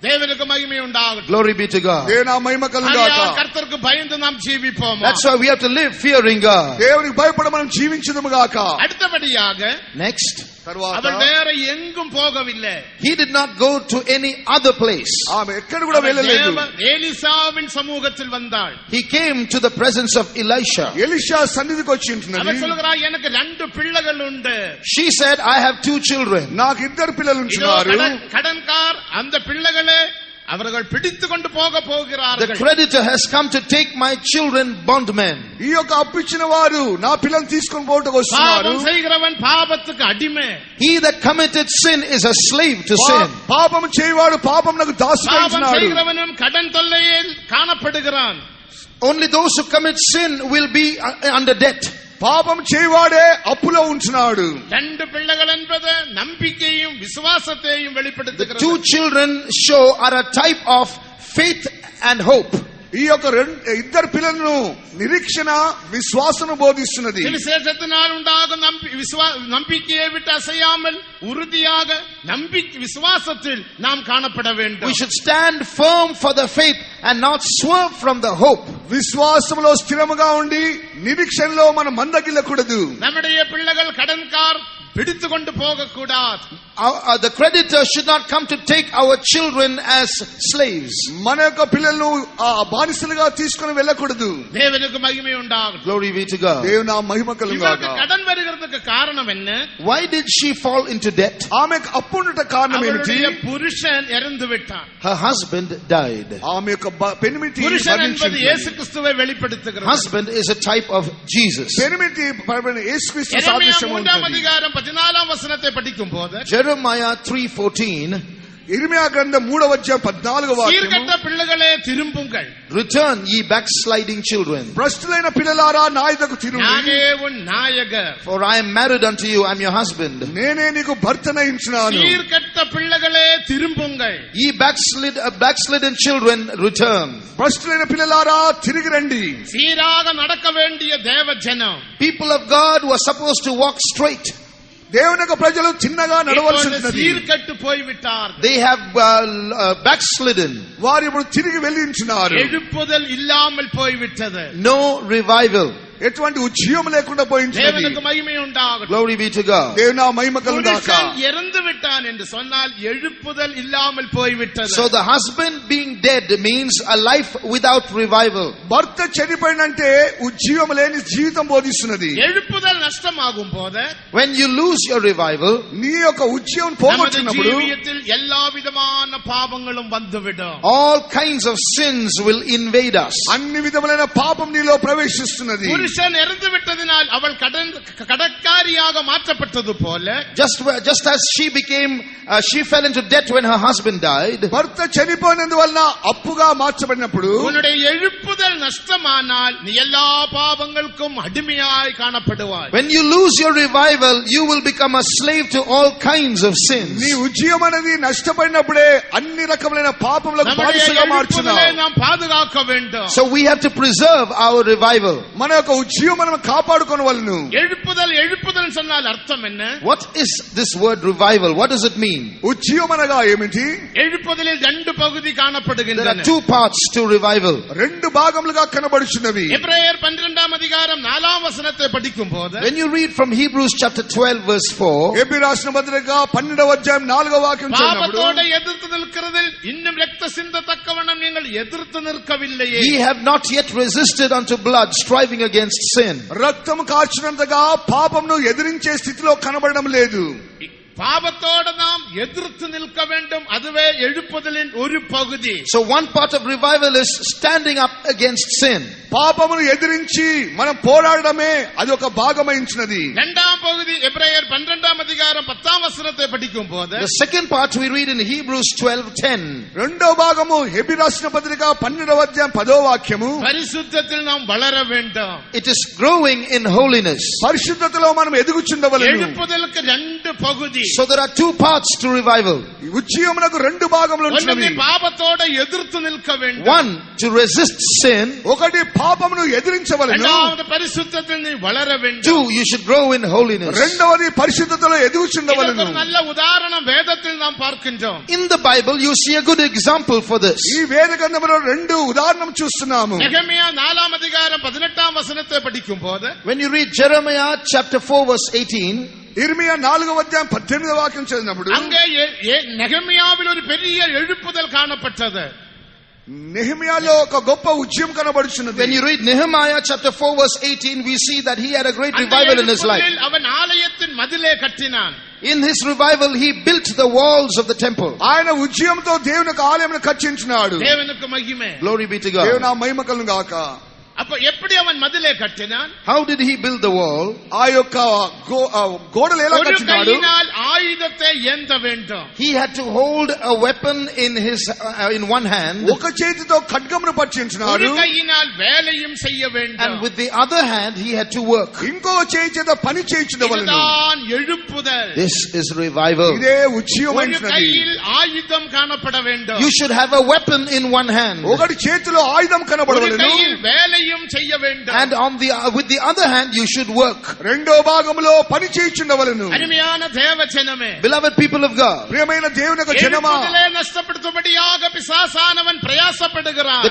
தேவனுக்கு மகிமை உண்டாகட்டும். Glory be to God. దేవుని మహిమ కలుగుగాక. ஆகையால் கர்த்தருக்கு பயந்து நாம் ஜீவிப்போம். That's why we have to live fearing God. దేవునికి భయపడ మనం జీవించుదుము గాక. அடுத்தபடியாக Next, తర్వాత அவள் வேற எங்கும் போகவில்லை. he did not go to any other place. ఆమె ఎక్కడ కూడా వెళ్ళలేదు. எலிசாவின் சமூகத்தில் வந்தாள். He came to the presence of Elisha. Elisha సన్నిధికి వచ్చి ఉంటున్నది. அவள் சொல்கிறாள், எனக்கு 2 பிள்ளைகள் உண்டு. She said, I have 2 children. నాకు 2 పిల్లలు இதோ ఉంటున్నారు. கடன்கார் அந்த பிள்ளைகளே அவர்கள் பிடித்து கொண்டு போக The போகிறார்கள். creditor has come to take my children bondmen. ఈ యొక్క అప్పు ఇచ్చిన వారు నా పిల్లల్ని తీసుకొని పోవడానికి వస్తున్నారు. பாவம் செய்கிறவன் பாவத்துக்கு அடிமை. He that committed sin is a slave to sin. పాపం చేయవాడు పాపమునకు దాసుడై பாவம் ఉన్నాడు. செய்கிறவனும் கடன் தொல்லையில் காணப்படுகிறான். Only those who commit sin will be under debt. పాపం చేయవాడే అప్పులో ఉంటున్నాడు. 2 பிள்ளைகள் என்பது நம்பிக்கையும் விசுவாசத்தையும் வெளிப்படுத்துகிறது. 2 children are a type of faith and hope. ఈ యొక్క 2 పిల్లలను నిరీక్షణ విశ్వాసను బోధిస్తున్నది. விசேஷத்தினால் உண்டாகும் நம்பிக்கையை விட்டு அசையாமல் உறுதியாக விசுவாசத்தில் நாம் காணப்பட வேண்டும். We should stand firm for the faith and not swerve from the hope. విశ్వాసములో స్థిరముగా ఉండి నిరీక్షణలో మనం మందగిల్లకూడదు. நம்முடைய பிள்ளைகள் கடன்கார் பிடித்து கொண்டு போக கூடாது. The creditor should not come to take our children as slaves. మన యొక్క పిల్లలను బానిసలుగా తీసుకొని వెళ్ళకూడదు. தேவனுக்கு மகிமை உண்டாகட்டும். Glory be to God. దేవుని ఆ మహిమ కలుగుగాక. இவருக்கு கடன் வருகிறதுக்கு காரணம் என்ன? Why did she fall into debt? ఆమెకు అప్పు ఉండట కారణం ఏమిటి? அவளுடைய புருஷன் இறந்து விட்டான். Her husband died. ఆమె యొక్క పెనిమిటి புருஷன் என்பது మరణించింది. இயேசு கிறிஸ்துவை வெளிப்படுத்துகிறது. Husband is a type of Jesus. పెనిమిటి యేసుక్రీస్తు எரேமியா సాదృశ్యం 3ஆம் ఉంటుంది. அதிகாரம் 14ஆம் வசனத்தை படிக்கும் போது Jeremiah 3:14, ఇర్మియా గ్రంథం 3వ అధ్యాయం 14వ వాక్యము, சீர்கெட்ட பிள்ளைகளே திரும்புங்கள், return ye backsliding children, భ్రష్టులైన పిల్లలారా నా యొద్దకు తిరుగి, நானே உன் நாயகர். for I am married unto you, I am your husband. నేనే నీకు భర్తనయించున్నాను. சீர்கெட்ட பிள்ளைகளே திரும்புங்கள். Ye backslidden children, return. భ్రష్టులైన పిల్లలారా తిరిగి రండి. சீராக நடக்க வேண்டிய தேவ ஜனம், People of God were supposed to walk straight. దేవుని యొక్క ప్రజలు చిన్నగా నడవలసి இப்பொழுது ఉన్నది. சீர்கெட்டு போய்விட்டார். They have backslidden. వారు ఇప్పుడు తిరిగి వెళ్ళించున్నారు. எழுப்புதல் இல்லாமல் போய்விட்டது. No revival. ఎటువంటి ఉద్యమం లేకుండా పోయించున్నది. தேவனுக்கு மகிமை உண்டாகட்டும். Glory be to God. దేవుని ఆ మహిమ కలుగుగాక. புருஷன் இறந்து விட்டான் என்று சொன்னால் எழுப்புதல் இல்லாமல் போய்விட்டது. So the husband being dead means a life without revival. భర్త చనిపోయినంటే ఉద్యమం లేని జీవితం బోధిస్తున్నది. எழுப்புதல் நஷ்டமாகும் போது When you lose your revival, నీ యొక్క ఉద్యమం நமது పోగొట్టుకున్నప్పుడు ஜீவியத்தில் எல்லா விதமான பாவங்களும் வந்துவிடும். all kinds of sins will invade us. అన్ని విధములైన పాపం నీలో ప్రవేశిస్తున్నది. புருஷன் இறந்து விட்டதினால் அவள் கடற்காரியாக மாற்றப்பட்டது போல Just as she fell into debt when her husband died, భర్త చనిపోయినందువలన అప్పుగా మార్చబడినప్పుడు உன்னுடைய எழுப்புதல் நஷ்டமானால் நீ எல்லா பாவங்களுக்கும் அடிமையாய் காணப்படுவாய். when you lose your revival, you will become a slave to all kinds of sins. నీ ఉద్యమం అనేది నష్టపడినప్పుడే అన్ని రకములైన పాపములకు நம்முடைய బానిసగా எழுப்புதலை మార్చున్నావు. நாம் பாதுகாக்க வேண்டும். So we have to preserve our revival. మన యొక్క ఉద్యమం మనం కాపాడుకోవలను. எழுப்புதல் சொன்னால் அர்த்தம் என்ன? What is this word revival? What does it mean? ఉద్యమం అనగా ఏమిటి? எழுப்புதலில் 2 பகுதி There are காணப்படுகின்றன. 2 parts to revival. 2 భాగములుగా కనబడుచున్నవి. எபிரேயர் 12ஆம் அதிகாரம் 4ஆம் வசனத்தை படிக்கும் போது When you read from Hebrews chapter 12 verse 4, ఎబ్రీ రాసిన పత్రిక 12వ అధ్యాయం 4వ వాక్యం చదివినప్పుడు, பாவத்தோட எதிர்த்து நிற்கிறதில் இன்னும் ரத்த சிந்தத்தக்கவண்ணம் நீங்கள் எதிர்த்து நிற்கவில்லையே. ye have not yet resisted unto blood, striving against sin. రక్తం కార్చినంతగా పాపంను ఎదిరించే స్థితిలో కనబడడం లేదు. பாவத்தோட நாம் எதிர்த்து நிற்க வேண்டும். அதுவே எழுப்புதலின் ஒரு பகுதி. So one part of revival is standing up against sin. పాపమును ఎదిరించి మనం పోరాడమే అది ఒక భాగమైంచినది. இரண்டாம் பகுதி எபிரேயர் 12ஆம் அதிகாரம் 10ஆம் வசனத்தை படிக்கும் போது The second part we read in Hebrews 12:10. రెండో భాగము హెబ్రీ రాసిన పత్రిక 12వ అధ్యాయం 10వ వాక్యము, பரிசுத்தத்தில் நாம் வளர வேண்டும். It is growing in holiness. పరిశుద్ధతలో మనం ఎదుగుచుండవలెను. எழுப்புதலுக்கு 2 பகுதி. So there are 2 parts to revival. ఉద్యమమునకు 2 భాగములు ஒன்று ఉంటున్నవి. பாவத்தோட எதிர்த்து நிற்க வேண்டும். One, to resist sin. ఒకటి పాపమును ఎదిరించవలెను. இரண்டாவது பரிசுத்தத்தில் நீ வளர வேண்டும். 2, you should grow in holiness. holiness. రెండవది పరిశుద్ధతలో ఎదుగుచుండవలెను. இதற்கு நல்ல உதாரணம் வேதத்தில் நாம் பார்க்கின்றோம். In the Bible, you see a good example for this. ఈ వేద గ్రంథంలో రెండు ఉదాహరణం చూస్తున్నాము. நெகமியா 4ஆம் அதிகாரம் 18ஆம் வசனத்தை படிக்கும்போது When you read Jeremiah chapter 4 verse 18, ఇర్మియా 4వ అధ్యాయం 18వ వాక్యం చదివినప్పుడు அங்கே நெகமியாவில் ஒரு பெரிய எழுப்புதல் காணப்பட்டது. నెహెమియాలో ఒక గొప్ప ఉద్యమం కనబడుచున్నది. when you read Nehemiah chapter 4 verse 18, we see that he had a great revival in his life. அவன் ஆலயத்தின் மதிலை கட்டினான். In his revival, he built the walls of the temple. ఆయన ఉద్యమంతో దేవుని యొక్క ఆలయమును కట్టించినాడు. தேவனுக்கு மகிமை. Glory be to God. దేవుని మహిమ కలుగును గాక. அப்ப எப்படி அவன் மதிலை கட்டினான்? How did he build the wall? ఆ యొక్క గోడలు ఎలా ஒரு కట్టినాడు? கையினால் ஆயுதத்தை ஏந்த வேண்டும். He had to hold a weapon in one hand, ఒక చేతితో ఖడ్గమును ஒரு పట్టించినాడు. கையினால் வேலையும் செய்ய வேண்டும். and with the other hand he had to work. ఇంకో చేయి చేత పని చేయించవలెను. இதுதான் எழுப்புதல். This is revival. ఇదే ఉద్యమం ஒரு అంటున్నది. கையில் ஆயுதம் காணப்பட வேண்டும். You should have a weapon in one hand, ఒకటి చేతిలో ఆయుధం ஒரு కనబడవలెను. கையில் வேலையும் செய்ய வேண்டும். and with the other hand you should work. రెండో భాగంలో పని చేయించుండవలెను. அருமையான தேவஜனமே, Beloved people of God, ప్రియమైన దేవుని యొక్క జనమా, எழுப்புதலை நஷ்டப்படுத்தும்படியாக பிசாசானவன் பிரயாசப்படுகிறான்.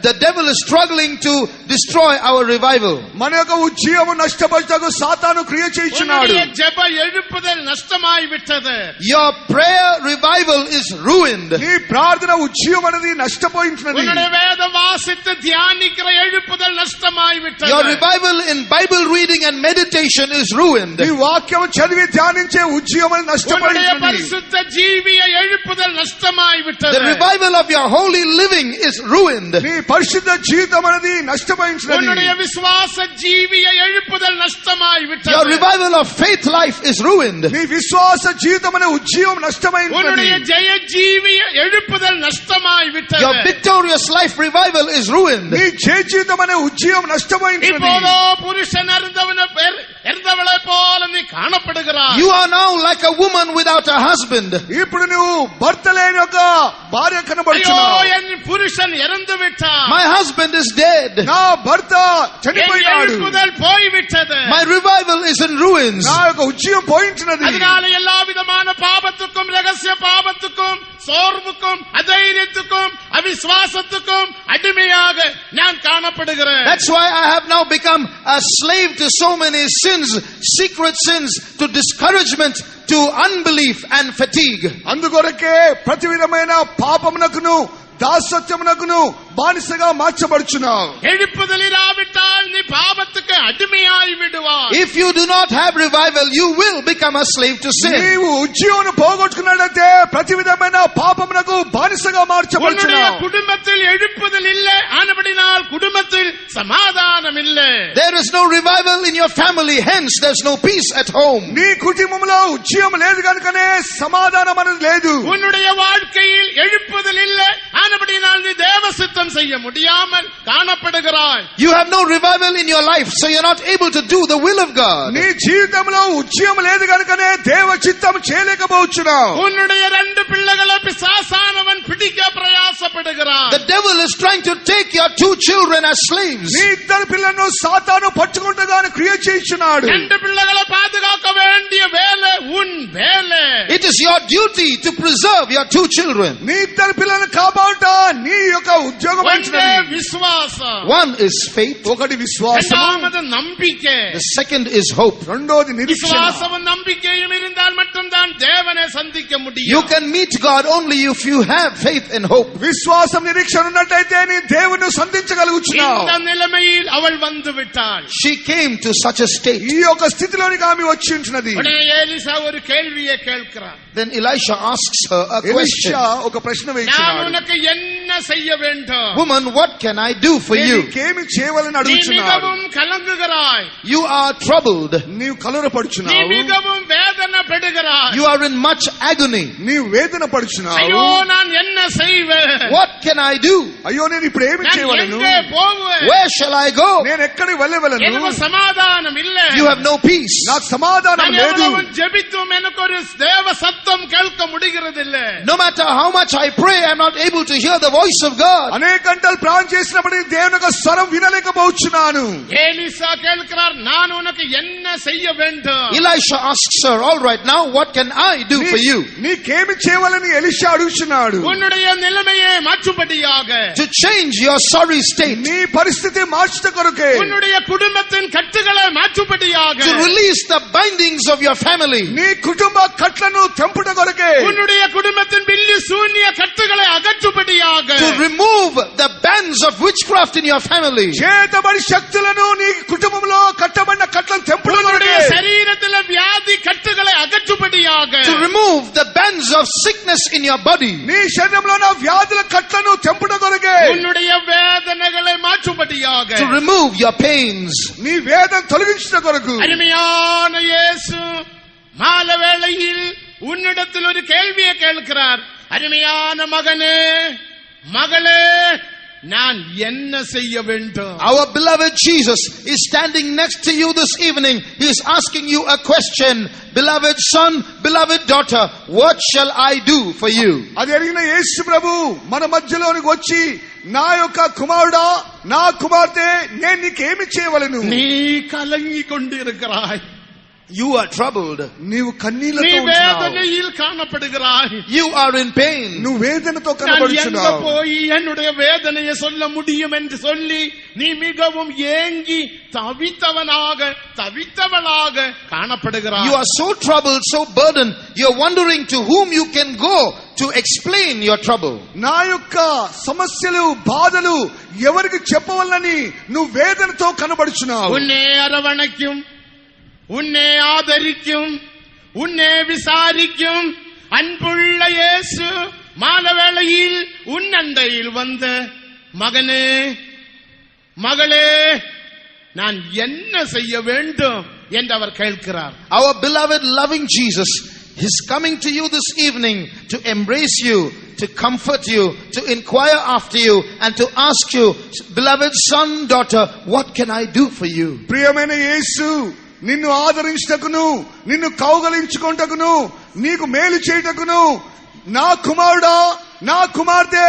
the devil is struggling to destroy our revival. మన యొక్క ఉద్యమం నష్టపరచకు సాతాను క్రియ చేయించున్నాడు. உன்னுடைய ஜெப எழுப்புதல் நஷ்டமாய் விட்டது. Your prayer revival is ruined. నీ ప్రార్థన ఉద్యమం అనేది నష్టపోయించున్నది. உன்னுடைய வேதம் வாசித்து தியானிக்கிற எழுப்புதல் நஷ்டமாய் விட்டது. Your revival in Bible reading and meditation is ruined. నీ వాక్యం చదివి ధ్యానించే ఉద్యమం உன்னுடைய నష్టపోయించున్నది. பரிசுத்த ஜீவிய எழுப்புதல் நஷ்டமாய் விட்டது. The revival of your holy living is ruined. నీ పరిశుద్ధ జీవితం అనేది నష్టపోయించున్నది. உன்னுடைய விசுவாச ஜீவிய எழுப்புதல் நஷ்டமாய் விட்டது. Your revival of faith life is ruined. నీ విశ్వాస జీవితం అనే ఉద్యమం నష్టమైంది. உன்னுடைய ஜெய ஜீவிய எழுப்புதல் நஷ்டமாய் விட்டது. Your victorious life revival is ruined. నీ జయ జీవితం అనే ఉద్యమం నష్టమైంది. இப்போதோ புருஷன் இறந்தவளை போல நீ காணப்படுகிறாய். You are now like a woman without a husband. ఇప్పుడు నువ్వు భర్త లేని ఒక భార్య ஐயோ, కనబడుచున్నావు. என் புருஷன் இறந்து விட்டான். My husband is dead. నా భర్త என் చనిపోయాడు. எழுப்புதல் போய்விட்டது. My revival is in ruins. నా యొక్క ఉద్యమం పోయించినది. அதனால எல்லா விதமான பாபத்துக்கும் ரகசிய பாபத்துக்கும் சோர்வுக்கும் அதைரியத்துக்கும் அவிசுவாசத்துக்கும் அடிமையாக நான் காணப்படுகிறேன். That's why I have now become a slave to so many sins, secret sins, to discouragement, to unbelief and fatigue. అందుకొరకే ప్రతి విధమైన పాపమునకును దాసత్వమునకును బానిసగా మార్చబడుచున్నావు. எழுப்புதல் இராவிட்டால் நீ பாவத்துக்கு அடிமையாய் விடுவாய். If you do not have revival, you will become a slave to sin. నీవు ఉద్యోగం పోగొట్టుకున్నట్లయితే ప్రతి విధమైన పాపమునకు బానిసగా உன்னுடைய మార్చబడుచున్నావు. குடும்பத்தில் எழுப்புதல் இல்லை, ஆனபடினால் குடும்பத்தில் சமாதானம் இல்லை. There is no revival in your family, hence there's no peace at home. నీ కుటుంబంలో ఉద్యోగం లేదు కనుకనే సమాధానం అనేది లేదు. உன்னுடைய வாழ்க்கையில் எழுப்புதல் இல்லை, ஆனபடினால் நீ தேவ சித்தம் செய்ய முடியாமல் காணப்படுகிறாய். You have no revival in your life, so you're not able to do the will of God. నీ జీవితంలో ఉద్యోగం లేదు కనుకనే దేవ చిత్తం చేయలేకపోవచ్చున్నావు. உன்னுடைய ரெண்டு பிள்ளைகளை பிசாசானவன் பிடிக்க பிரயாசப்படுகிறான். The devil is trying to take your two children as slaves. నీ ఇద్దరు పిల్లలను సాతాను పట్టుకుంటగానే క్రియ చేయించున్నాడు. ரெண்டு பிள்ளைகளை பாதுகாக்க வேண்டிய வேலை உன் வேலை. It is your duty to preserve your two children. నీ ఇద్దరు పిల్లలను కాపాడుట నీ యొక్క ఉద్యోగం. ஒன்றே விசுவாசம், One is faith, ఒకటి విశ్వాసం, இரண்டாவது நம்பிக்கை. the second is hope. రెండోది నిరీక్షణ. விசுவாசமும் நம்பிக்கையும் இருந்தால் மட்டும்தான் தேவனை சந்திக்க You முடியும். can meet God only if you have faith and hope. విశ్వాసం నిరీక్షణ ఉన్నట్టయితే నీ దేవుని సంధించగలుగుచున్నావు. இந்த நிலைமையில் அவள் வந்து விட்டாள். She came to such a state. ఈ యొక్క స్థితిలోనికి ఆమె వచ్చి ఉంటున్నది. உடனே எலிசா ஒரு கேள்வியை கேட்கிறான். Then Elisha asks her a question. Elisha ఒక ప్రశ్న நான் వేయించున్నాడు. உனக்கு என்ன செய்ய வேண்டும்? Woman, what can I do for you? నీకేమి చేయవలని நீ అడుగుచున్నాడు. மிகவும் கலங்குகிறாய், You are troubled. నీవు நீ కలవరపడుచున్నావు. மிகவும் வேதனைப்படுகிறாய். You are in much agony. నీవు వేదన పడుచున్నావు. ஐயோ, நான் என்ன செய்வேன்? What can I do? అయ్యో నేను ఇప్పుడు ఏమి நான் చేయవలను? எங்கே போவேன்? Where shall I go? నేను ఎక్కడికి వెళ్ళవలను? எனக்கு சமாதானம் இல்லை. You have no peace. నాకు సమాధానం நான் లేదు. எவ்வளவு ஜெபித்தும் எனக்கு ஒரு தேவ சத்தம் கேட்க முடிகிறது இல்லை. No matter how much I pray, I'm not able to hear the voice of God. అనేక గంటలు ప్రార్థన చేసినప్పుడు దేవుని యొక్క స్వరం వినలేకపోవచ్చున్నాను. எலிசா கேட்கிறார், நான் உனக்கு என்ன செய்ய வேண்டும்? Elisha asks her, all right, now what can I do for you? నీకేమి చేయవాలని ఎలీషా అడుగుతున్నాడు. உன்னுடைய நிலைமையை மாற்றும்படியாக, To change your sorry state. నీ పరిస్థితి మార్చుట కొరకే, உன்னுடைய குடும்பத்தின் கட்டுகளை மாற்றும்படியாக, To release the bindings of your family. నీ కుటుంబ కట్లను తెంపుట కొరకే, உன்னுடைய குடும்பத்தின் பில்லி சூன்ய கட்டுகளை அகற்றும்படியாக, To remove the bands of witchcraft in your family. చేతబడి శక్తులను నీ కుటుంబంలో కట్టబడిన కట్లను తెంపుట உன்னுடைய కొరకే, శరీరத்தில வியாதி கட்டுகளை அகற்றும்படியாக, To remove the bands of sickness in your body. నీ శరీరంలో ఉన్న వ్యాధుల కట్లను తెంపుట కొరకే, உன்னுடைய வேதனைகளை மாற்றும்படியாக, To remove your pains. నీ వేదన తొలగించుట కొరకు. அருமையான இயேசு மாலை வேளையில் உன்னிடத்தில் ஒரு கேள்வியை கேட்கிறார். அருமையான மகனே, மகளே, நான் என்ன செய்ய வேண்டும்? Our beloved Jesus is standing next to you this evening. He is asking you a question. Beloved son, beloved daughter, what shall I do for you? అది అడిగిన యేసు ప్రభు మన మధ్యలోనికి వచ్చి, నా యొక్క కుమారుడా, నా కుమార్తె, నేను నీకేమి చేయవలను? நீ கலங்கி கொண்டிருக்கிறாய், You are troubled. నీవు நீ కన్నీళ్లతో ఉంటున్నావు, வேதனையில் காணப்படுகிறாய். You are in pain. నువ్వు వేదనతో நான் எங்க కనబడుచున్నావు. போய் என்னுடைய வேதனையை சொல்ல முடியும் என்று சொல்லி நீ மிகவும் ஏங்கி தவித்தவளாக காணப்படுகிறாய். You are so troubled, so burdened. You are wondering to whom you can go to explain your trouble. నా యొక్క సమస్యలు, బాధలు ఎవరికి చెప్పవల్లని నువ్వు వేదనతో కనబడుచున్నావు. உன்னை அரவணைக்கும், உன்னை ஆதரிக்கும், உன்னை விசாரிக்கும் அன்புள்ள இயேசு மாலவேளையில் உன் அண்டையில் வந்த மகனே, மகளே, நான் என்ன செய்ய வேண்டும் என்று அவர் கேட்கிறார். Our beloved loving Jesus is coming to you this evening to embrace you, to comfort you, to inquire after you, and to ask you, beloved son, daughter, what can I do for you? ప్రియమైన యేసు నిన్ను ఆదరించుటకును, నిన్ను కౌగలించుకొనుటకును, నీకు మేలు చేయుటకును, నా కుమారుడా, నా కుమార్తె,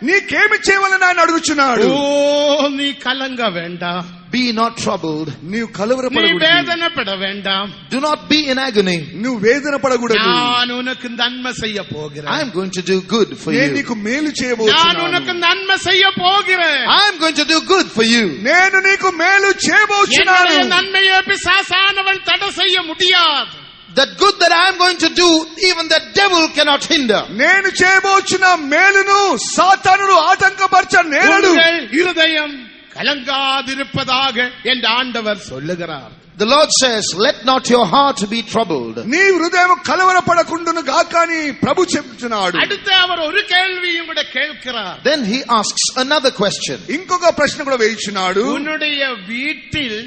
నీకేమి చేయవలని ఆయన అడుగుచున్నాడు. ஓ, நீ கலங்க வேண்டாம், Be not troubled. నీవు நீ కలవరపడకూడదు, வேதனைப்பட வேண்டாம். Do not be in agony. నువ్వు వేదన పడకూడదు. நான் உனக்கு நன்மை செய்ய I போகிறேன். am going to do good for నేను you. నీకు మేలు நான் చేయబోతున్నాను. உனக்கு நன்மை செய்ய போகிறேன். I am going to do good for you. నేను నీకు మేలు చేయబోతున్నాను. என்னுடைய நன்மையை பிசாசானவன் தடை செய்ய முடியாது. That good that I am going to do, even the devil cannot hinder. నేను చేయబోచున్న మేలును సాతానుడు ఆటంకపరచ నేరడు. உங்கள் இருதயம் கலங்காதிருப்பதாக என்று ஆண்டவர் சொல்லுகிறார். The Lord says, let not your heart be troubled. నీ హృదయం కలవరపడకుండును గాక అని ప్రభు చెప్తున్నాడు. அடுத்து அவர் ஒரு கேள்வியும் கூட கேட்கிறார். Then he asks another question. ఇంకొక ప్రశ్న కూడా వేయించున్నాడు. உன்னுடைய வீட்டில்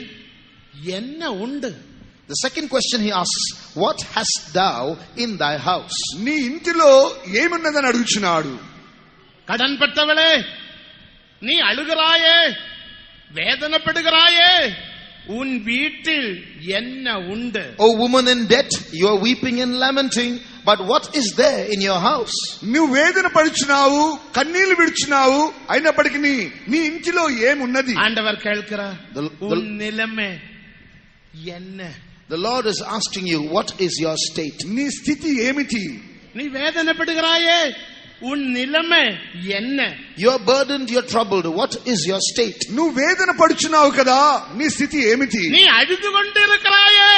என்ன உண்டு? The second question he asks, what hast thou in thy house? నీ ఇంటిలో ఏమున్నదని అడుగుచున్నాడు. கடன் பட்டவளே, நீ அழுகிறாயே, வேதனைப்படுகிறாயே, உன் வீட்டில் என்ன உண்டு? O woman in debt, you are weeping and lamenting, but what is there in your house? నువ్వు వేదన పడుచున్నావు, కన్నీళ్లు విడుచున్నావు, అయినప్పటికీ నీ ఇంటిలో ఏమున్నది? ஆண்டவர் கேட்கிறார், உன் நிலைமை என்ன? The Lord is asking you, what is your state? నీ స్థితి ఏమిటి? நீ வேதனைப்படுகிறாயே, உன் நிலைமை என்ன? You are burdened, you are troubled. What is your state? నువ్వు వేదన పడుచున్నావు కదా, నీ స్థితి ఏమిటి? நீ அழுது கொண்டிருக்கிறாயே,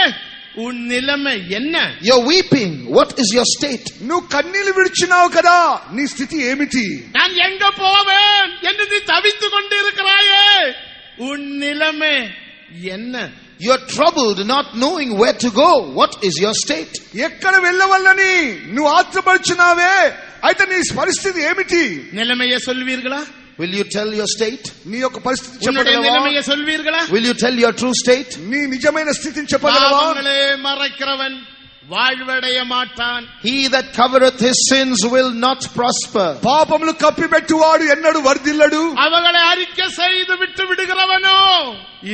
உன் நிலைமை என்ன? You are weeping. What is your state? నువ్వు కన్నీళ్లు విడుచున్నావు కదా, నీ స్థితి ఏమిటి? நான் எங்க போவேன் என்று நீ தவித்துக் கொண்டிருக்கிறாயே, உன் நிலைமை என்ன? You are troubled, not knowing where to go. What is your state? ఎక్కడ వెళ్ళవల్లని నువ్వు ఆత్రపడుచున్నావే, అయితే నీ పరిస్థితి ఏమిటి? நிலைமையை சொல்வீர்களா? Will you tell your state? నీ యొక్క పరిస్థితి உன்னுடைய చెప్పగలవా? நிலைமையை சொல்வீர்களா? Will you tell your true state? నీ నిజమైన స్థితిని చెప్పగలవా? பாவங்களே மறைக்கிறவன் வாழ்வடைய மாட்டான். He that covereth his sins will not prosper. పాపములు కప్పిపెట్టువాడు ఎన్నడు వర్ధిల్లడు. அவங்களை அறிக்கை செய்து விட்டு விடுகிறவனோ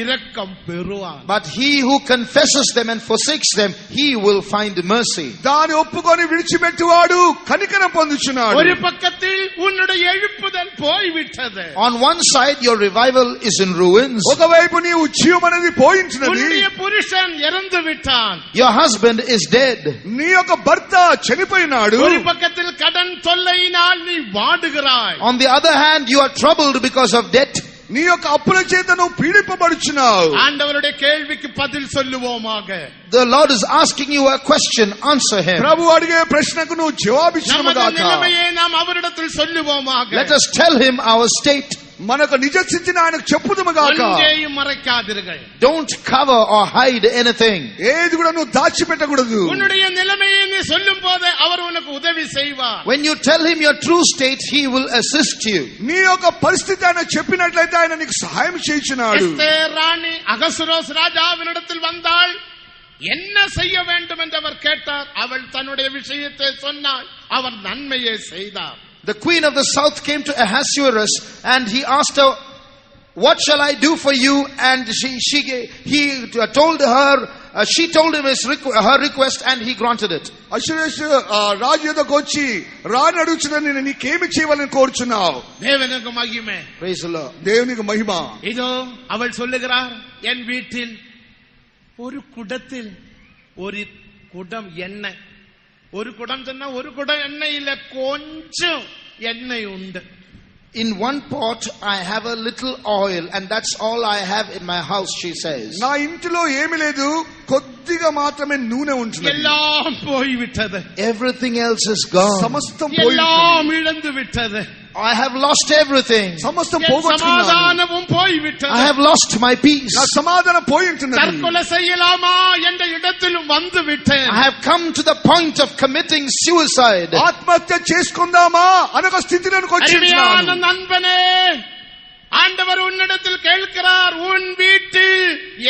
இரக்கம் பெறுவான். But he who confesses them and forsakes them, he will find mercy. దాని ఒప్పుకొని విడిచిపెట్టువాడు కనికరం పొందుచున్నాడు. ஒரு பக்கத்தில் உன்னுடைய எழுப்புதல் போய்விட்டது. On one side, your revival is in ruins. ఒకవైపు నీ ఉజ్జీవం అనేది పోయించినది. உன்னுடைய புருஷன் இறந்து விட்டான். Your husband is dead. నీ యొక్క భర్త చనిపోయినాడు. ஒரு பக்கத்தில் கடன் தொல்லையினால் நீ வாடுகிறாய். On the other hand, you are troubled because of debt. నీ యొక్క అప్పుల చేత నువ్వు పీడింపబడుచున్నావు. ஆண்டவருடைய கேள்விக்கு பதில் சொல்லுவோமாக. The Lord is asking you a question. Answer him. ప్రభు అడిగే ప్రశ్నకు నువ్వు జవాబిచ్చునుగాక. நமது நிலைமையை நாம் அவரிடத்தில் சொல்லுவோமாக. Let us tell him our state. మనకు నిజ స్థితిని ఆయనకు చెప్పుదుముగాక. ஒன்றையும் மறைக்காதீர்கள். Don't cover or hide anything. ఏది కూడా నువ్వు దాచిపెట్టకూడదు. உன்னுடைய நிலைமையை நீ சொல்லும் போது அவர் உனக்கு உதவி செய்வார். When you tell him your true state, he will assist you. నీ యొక్క పరిస్థితి ఆయన చెప్పినట్లయితే ఆయన నీకు సహాయం చేయుచున్నాడు. எஸ்தேர் ராணி அகசுரோஸ் ராஜாவினிடத்தில் வந்தாள். என்ன செய்ய வேண்டும் என்று அவர் கேட்டார். அவள் தன்னுடைய விஷயத்தை சொன்னாள். அவர் நன்மையை செய்தார். The queen of the south came to Ahasuerus and he asked her, what shall I do for you? And he told her, she told him her request and he granted it. అశ్వరేష్ రాజు యొద్దకు వచ్చి రాణి అడుగుచున్నాను, నేను నీకేమి చేయవాలని కోరుచున్నావు. தேவனுக்கு மகிமை. Praise the Lord. దేవునికి మహిమ. இதோ அவள் சொல்லுகிறார், என் வீட்டில் ஒரு குடத்தில் ஒரு குடம் எண்ணெய். ஒரு குடம் சொன்னா ஒரு குடம் எண்ணெய் இல்ல, கொஞ்சம் எண்ணெய் உண்டு. In one pot I have a little oil and that's all I have in my house, she says. నా ఇంటిలో ఏమీ లేదు, కొద్దిగా మాత్రమే నూనె ఉంటున్నది. எல்லாம் போய்விட்டது. Everything else is gone. సమస్తం எல்லாம் పోయింది. இழந்து விட்டது. I have lost everything. సమస్తం என் పోగొట్టుకున్నాను. சமாதானமும் போய்விட்டது. I have lost my peace. నా సమాధానం పోయి ఉంటున్నది. தற்கொலை செய்யலாமா என்ற இடத்திலும் வந்து விட்டேன். I have come to the point of committing suicide. ఆత్మహత్య చేసుకుందామా అనొక స్థితిలోకి அருமையான వచ్చేసాను. நண்பனே, ஆண்டவர் உன்னிடத்தில் கேட்கிறார், உன் வீட்டில்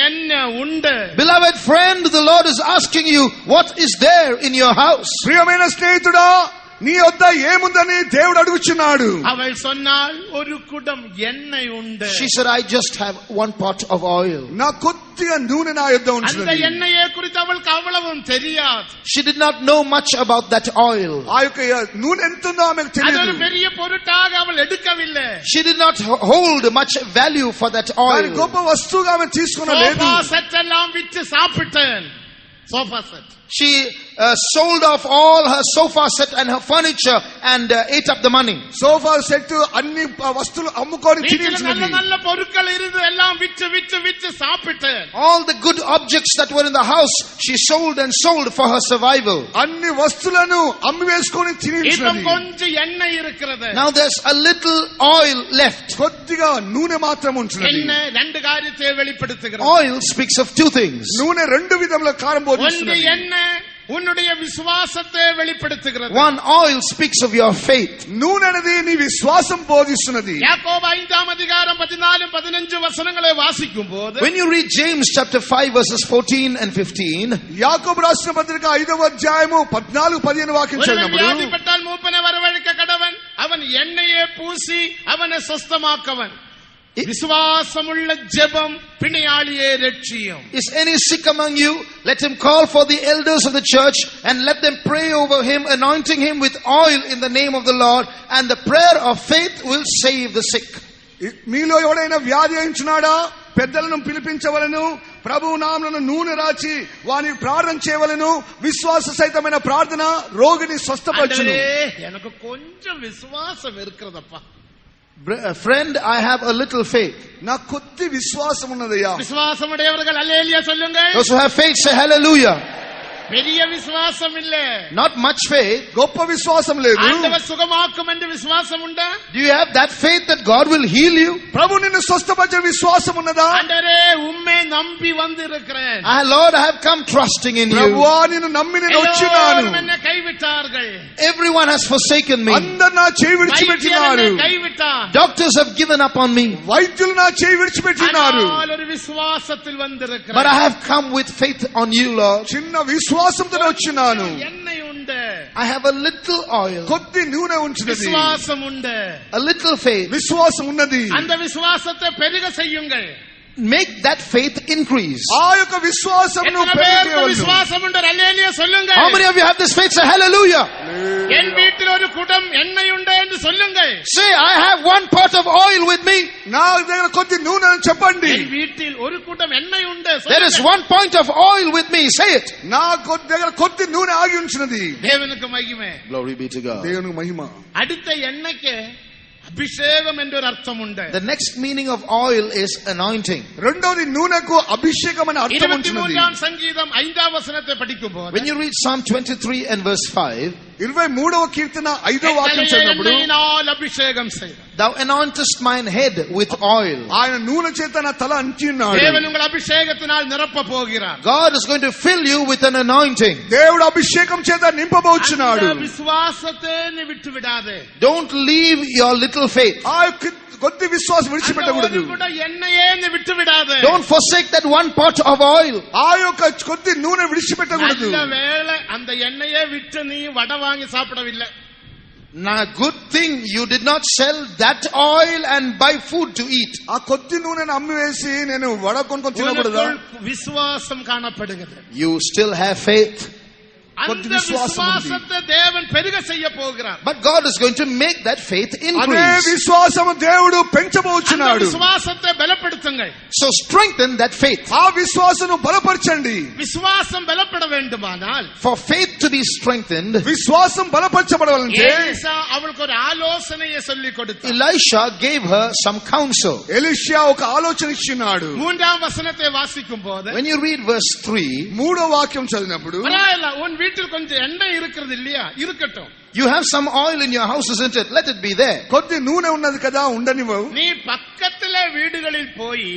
என்ன உண்டு? Beloved friend, the Lord is asking you, what is there in your house? ప్రియమైన స్నేహితుడా, నీ వద్ద ఏముందని దేవుడు అడుగుచున్నాడు. அவள் சொன்னாள், ஒரு குடம் எண்ணெய் உண்டு. She said, I just have one pot of oil. నా కొద్దిగా నూనె నా యొద్ద அந்த ఉంటున్నది. எண்ணெயை குறித்து அவளுக்கு அவ்வளவும் தெரியாது. She did not know much about that oil. ఆ యొక్క నూనె ఎంత ఉందో ఆమెకు அது తెలియదు. ஒரு பெரிய பொருட்டாக அவள் எடுக்கவில்லை. She did not hold much value for that దాని oil. గొప్ప వస్తువుగా ఆమె తీసుకునలేదు. சோஃபா செட் எல்லாம் விற்று சாப்பிட்டேன். Sofa set. She sold off all her sofa set and her furniture and ate up the money. Sofa set అన్ని వస్తువులు అమ్ముకొని வீட்டில் நல்ல తినేసినది. நல்ல பொருட்கள் இருந்து எல்லாம் விற்று விற்று விற்று சாப்பிட்டேன். All the good objects that were in the house, she sold and sold for her survival. అన్ని వస్తువులను అమ్మి వేసుకొని இப்போ తినేసినది. கொஞ்சம் எண்ணெய் இருக்கிறது. Now there's a little oil left. కొద్దిగా నూనె మాత్రం ఉంటున్నది. எண்ணெய் ரெண்டு காரியத்தை வெளிப்படுத்துகிறது. Oil speaks of two things. నూనె రెండు విధముల కారం ஒன்று బోధిస్తున్నది. எண்ணெய் உன்னுடைய விசுவாசத்தை வெளிப்படுத்துகிறது. One, oil speaks of your faith. నూనె అనేది నీ విశ్వాసం బోధిస్తున్నది. யாக்கோபு 5ஆம் அதிகாரம் 14-15 வசனங்களை வாசிக்கும் போது, When you read James chapter 5 verses 14 and 15, యాకోబు రాసిన పత్రిక 5వ అధ్యాయము 14-15 వాక్యం ஒருவன் చదివినప్పుడు வியாதிப்பட்டால் மூப்பனை வரவழைக்க கடவன், அவன் எண்ணெயை பூசி அவனை சுஸ்தமாக்கவன். விசுவாசமுள்ள ஜெபம் பிணியாளியை ரட்சியும். is any sick among you? Let him call for the elders of the church and let them pray over him, anointing him with oil in the name of the Lord, and the prayer of faith will save the sick. మీలో ఎవడైనా వ్యాధి అయించున్నాడా? పెద్దలను పిలిపించవలను, ప్రభువు నామమున నూనె రాచి వానికి ప్రార్థన చేయవలను. విశ్వాస సహితమైన ప్రార్థన రోగిని స్వస్థపరచును. ஆண்டவரே, எனக்கு கொஞ்சம் விசுவாசம் இருக்கிறதப்பா. Friend, I have a little faith. నా కొద్ది విశ్వాసం ఉన్నదయ్యా. விசுவாசமுடையவர்கள் அல்லேலூயா சொல்லுங்கள். Those who have faith say hallelujah. பெரிய விசுவாசம் இல்ல. Not much faith. గొప్ప విశ్వాసం లేదు. ஆண்டவர் சுகமாக்கும் என்று விசுவாசம் உண்டா? Do you have that faith that God will heal you? ప్రభు నిన్ను స్వస్థపరిచే విశ్వాసం ఉన్నదా? ஆண்டவரே, உம்மை நம்பி வந்திருக்கிறேன். Lord, I have come trusting in you. ప్రభువా నిన్ను నమ్మి నేను వచ్చినాను. எல்லோரும் என்னை கைவிட்டார்கள். Everyone has forsaken me. అందరు నా చేయి வைத்தியர் విడిచిపెట్టినారు. என்னை கைவிட்டார். Doctors have given up on me. వైద్యులు నా చేయి విడిచిపెట్టినారు. ஆனால் ஒரு விசுவாசத்தில் But வந்திருக்கிறேன். I have come with faith on you, Lord. చిన్న విశ్వాసంతో వచ్చినాను. எண்ணெய் உண்டு, I have a little oil, కొద్ది నూనె ఉంచినది. விசுவாசம் உண்டு. a little faith. విశ్వాసం ఉన్నది. அந்த விசுவாசத்தை பெருக செய்யுங்கள். make that faith increase. ఆ యొక్క విశ్వాసమును எத்தனை பேருக்கு పెంచేయవలెను. விசுவாசம் உண்டு? அல்லேலூயா சொல்லுங்க. How many of you have this faith? Say hallelujah. என் வீட்டில் ஒரு குடம் எண்ணெய் உண்டு என்று சொல்லுங்கள். Say, I have one pot of oil with me. నా దగ్గర కొద్ది నూనె అని చెప్పండి. என் வீட்டில் ஒரு குடம் எண்ணெய் உண்டு. There is one point of oil with me. Say it. నా దగ్గర కొద్ది నూనె ఆగి ఉంచినది. தேவனுக்கு மகிமை. Glory be to God. దేవునికి మహిమ. அடுத்த எண்ணெய்க்கு அபிஷேகம் என்ற ஒரு அர்த்தம் உண்டு. The next meaning of oil is anointing. రెండోది నూనెకు అభిషేకం అనే అర్థం ఉంటున్నది. 23వ సంగీతం 5వ వచనத்தை படிக்கும்போது When you read Psalm 23 and verse 5, 23వ కీర్తన 5వ వాక్యం చదివినప్పుడు எண்ணெயினால் அபிஷேகம் செய்தார். thou anointest mine head with oil. ఆయన నూనె చేత నా తల అంటి ఉన్నాడు. தேவன் உங்கள் அபிஷேகத்தினால் நிரப்ப போகிறார். God is going to fill you with an anointing. దేవుడు అభిషేకం చేత నింపబోచున్నాడు. அந்த விசுவாசத்தை நீ விட்டு விடாதே. Don't leave your little faith. ఆ యొక్క కొద్ది విశ్వాసం విడిచిపెట్టకూడదు. கூட எண்ணெயே நீ விட்டு விடாதே. Don't forsake that one pot of oil. ఆ యొక్క కొద్ది నూనె విడిచిపెట్టకూడదు. அந்த வேளை அந்த எண்ணெயே விட்டு நீ வடை வாங்கி சாப்பிடவில்லை. Now, good thing you did not sell that oil and buy food to eat. ఆ కొద్ది నూనెను అమ్మివేసి నేను వడ కొనుక్కొని తినకూడదా? உனக்குள் விசுவாசம் காணப்படுகிறது. You still have faith. அந்த விசுவாசத்தை தேவன் பெருக செய்ய போகிறார். But God is going to make that faith అదే increase. విశ్వాసము దేవుడు அந்த పెంచబోచున్నాడు. விசுவாசத்தை பலப்படுத்துங்கள். So strengthen that faith. ఆ విశ్వాసను బలపరచండి. விசுவாசம் பலப்பட வேண்டுமானால் For faith to be strengthened, విశ్వాసం బలపరచబడాలంటే எலிசா அவளுக்கு ஒரு ஆலோசனையை சொல்லி கொடுத்தார். Elisha gave her some counsel. Elisha ఒక ఆలోచన ఇచ్చినాడు. 3వ வசனத்தை வாசிக்கும் போது When you read verse 3, 3వ వాక్యం చదివినప్పుడు பரவாயில்ல, உன் வீட்டில் கொஞ்சம் எண்ணெய் இருக்கிறது இல்லையா, இருக்கட்டும். you have some oil in your house, isn't it? Let it be there. కొద్ది నూనె ఉన్నది కదా ఉండనివ్వవు. நீ பக்கத்துல வீடுகளில் போய்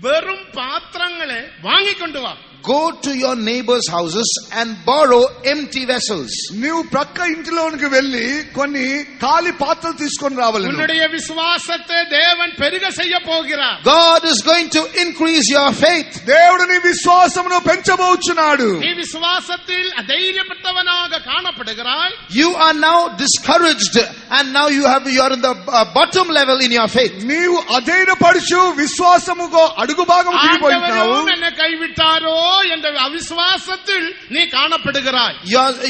வெறும் பாத்திரங்களை வாங்கி கொண்டு வா. Go to your neighbors' houses and borrow empty vessels. నీవు ప్రక్క ఇంటిలోనికి వెళ్లి కొన్ని ఖాళీ పాత్రలు తీసుకొని రావాలి. உன்னுடைய விசுவாசத்தை தேவன் பெருக செய்ய போகிறார். God is going to increase your faith. దేవుడు నీ విశ్వాసమును పెంచబోచున్నాడు. நீ விசுவாசத்தில் அதைரியப்பட்டவனாக காணப்படுகிறாய். You are now discouraged and now you are in the bottom level in your faith. నీవు అధైర్యపడుచు విశ్వాసముకు అడుగు భాగం దిగిపోయినావు. ஆண்டவரும் என்னை கைவிட்டாரோ என்ற அவிசுவாசத்தில் நீ காணப்படுகிறாய்.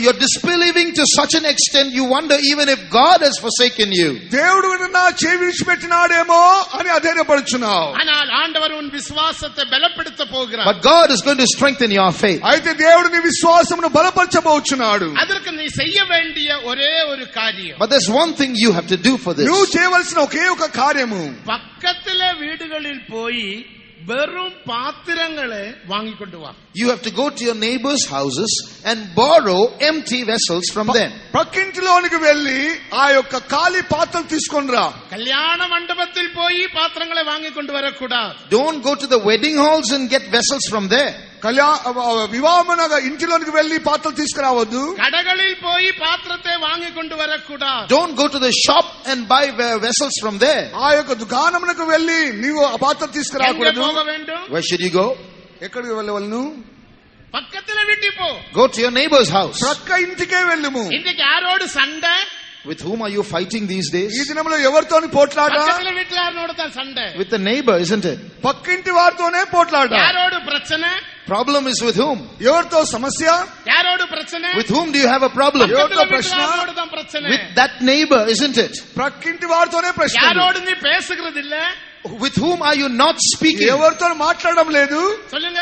You're disbelieving to such an extent you wonder even if God has forsaken you. దేవుడు నా చేయి విడిచిపెట్టినాడేమో అని అధైర్యపడుచున్నావు. ஆனால் ஆண்டவர் உன் விசுவாசத்தை பலப்படுத்த போகிறார். But God is going to strengthen your faith. అయితే దేవుడు నీ విశ్వాసమును బలపరచబోచున్నాడు. அதற்கு நீ செய்ய வேண்டிய ஒரே ஒரு காரியம். But there's one thing you have to do for this. నువ్వు చేయవలసిన ఒకే ఒక కార్యము, பக்கத்துல வீடுகளில் போய் வெறும் பாத்திரங்களை வாங்கி கொண்டு வா. You have to go to your neighbors' houses and borrow empty vessels from them. పక్కింటిలోనికి వెళ్లి ఆ యొక్క ఖాళీ పాత్రలు తీసుకొని రా. கல்யாண மண்டபத்தில் போய் பாத்திரங்களை வாங்கி கொண்டு வரக்கூடாது. Don't go to the wedding halls and get vessels from there. వివాహమునగా ఇంటిలోనికి వెళ్లి పాత్రలు తీసుకురావద్దు. கடைகளில் போய் பாத்திரத்தை வாங்கி கொண்டு வரக்கூடாது. Don't go to the shop and buy vessels from there. ఆ యొక్క దుకాణమునకు వెళ్లి నీవు ఆ పాత్ర తీసుకురాకూడదు. போக வேண்டும். Where should you go? ఎక్కడికి వెళ్ళవలను? பக்கத்துல வீட்டுக்கு போ. Go to your neighbor's house. ప్రక్క ఇంటికే వెళ్ళుము. இன்னைக்கு யாரோடு சண்டை? With whom are you fighting these days? ఈ దినంలో ఎవరితోని పోట్లాట? பக்கத்துல வீட்டுல யாரோட தான் சண்டை? With the neighbor, isn't it? పక్కింటి వారితోనే పోట్లాట. யாரோடு பிரச்சனை? Problem is with whom? ఎవరితో సమస్య? யாரோடு பிரச்சனை? With whom do you have a problem? பக்கத்துல வீட்டுல யாரோட தான் பிரச்சனை? With that neighbor, isn't it? ప్రక్కింటి వారితోనే ప్రశ్న. யாரோடு நீ பேசுகிறது இல்ல? With whom are you not speaking? ఎవరితో మాట్లాడడం లేదు? சொல்லுங்க.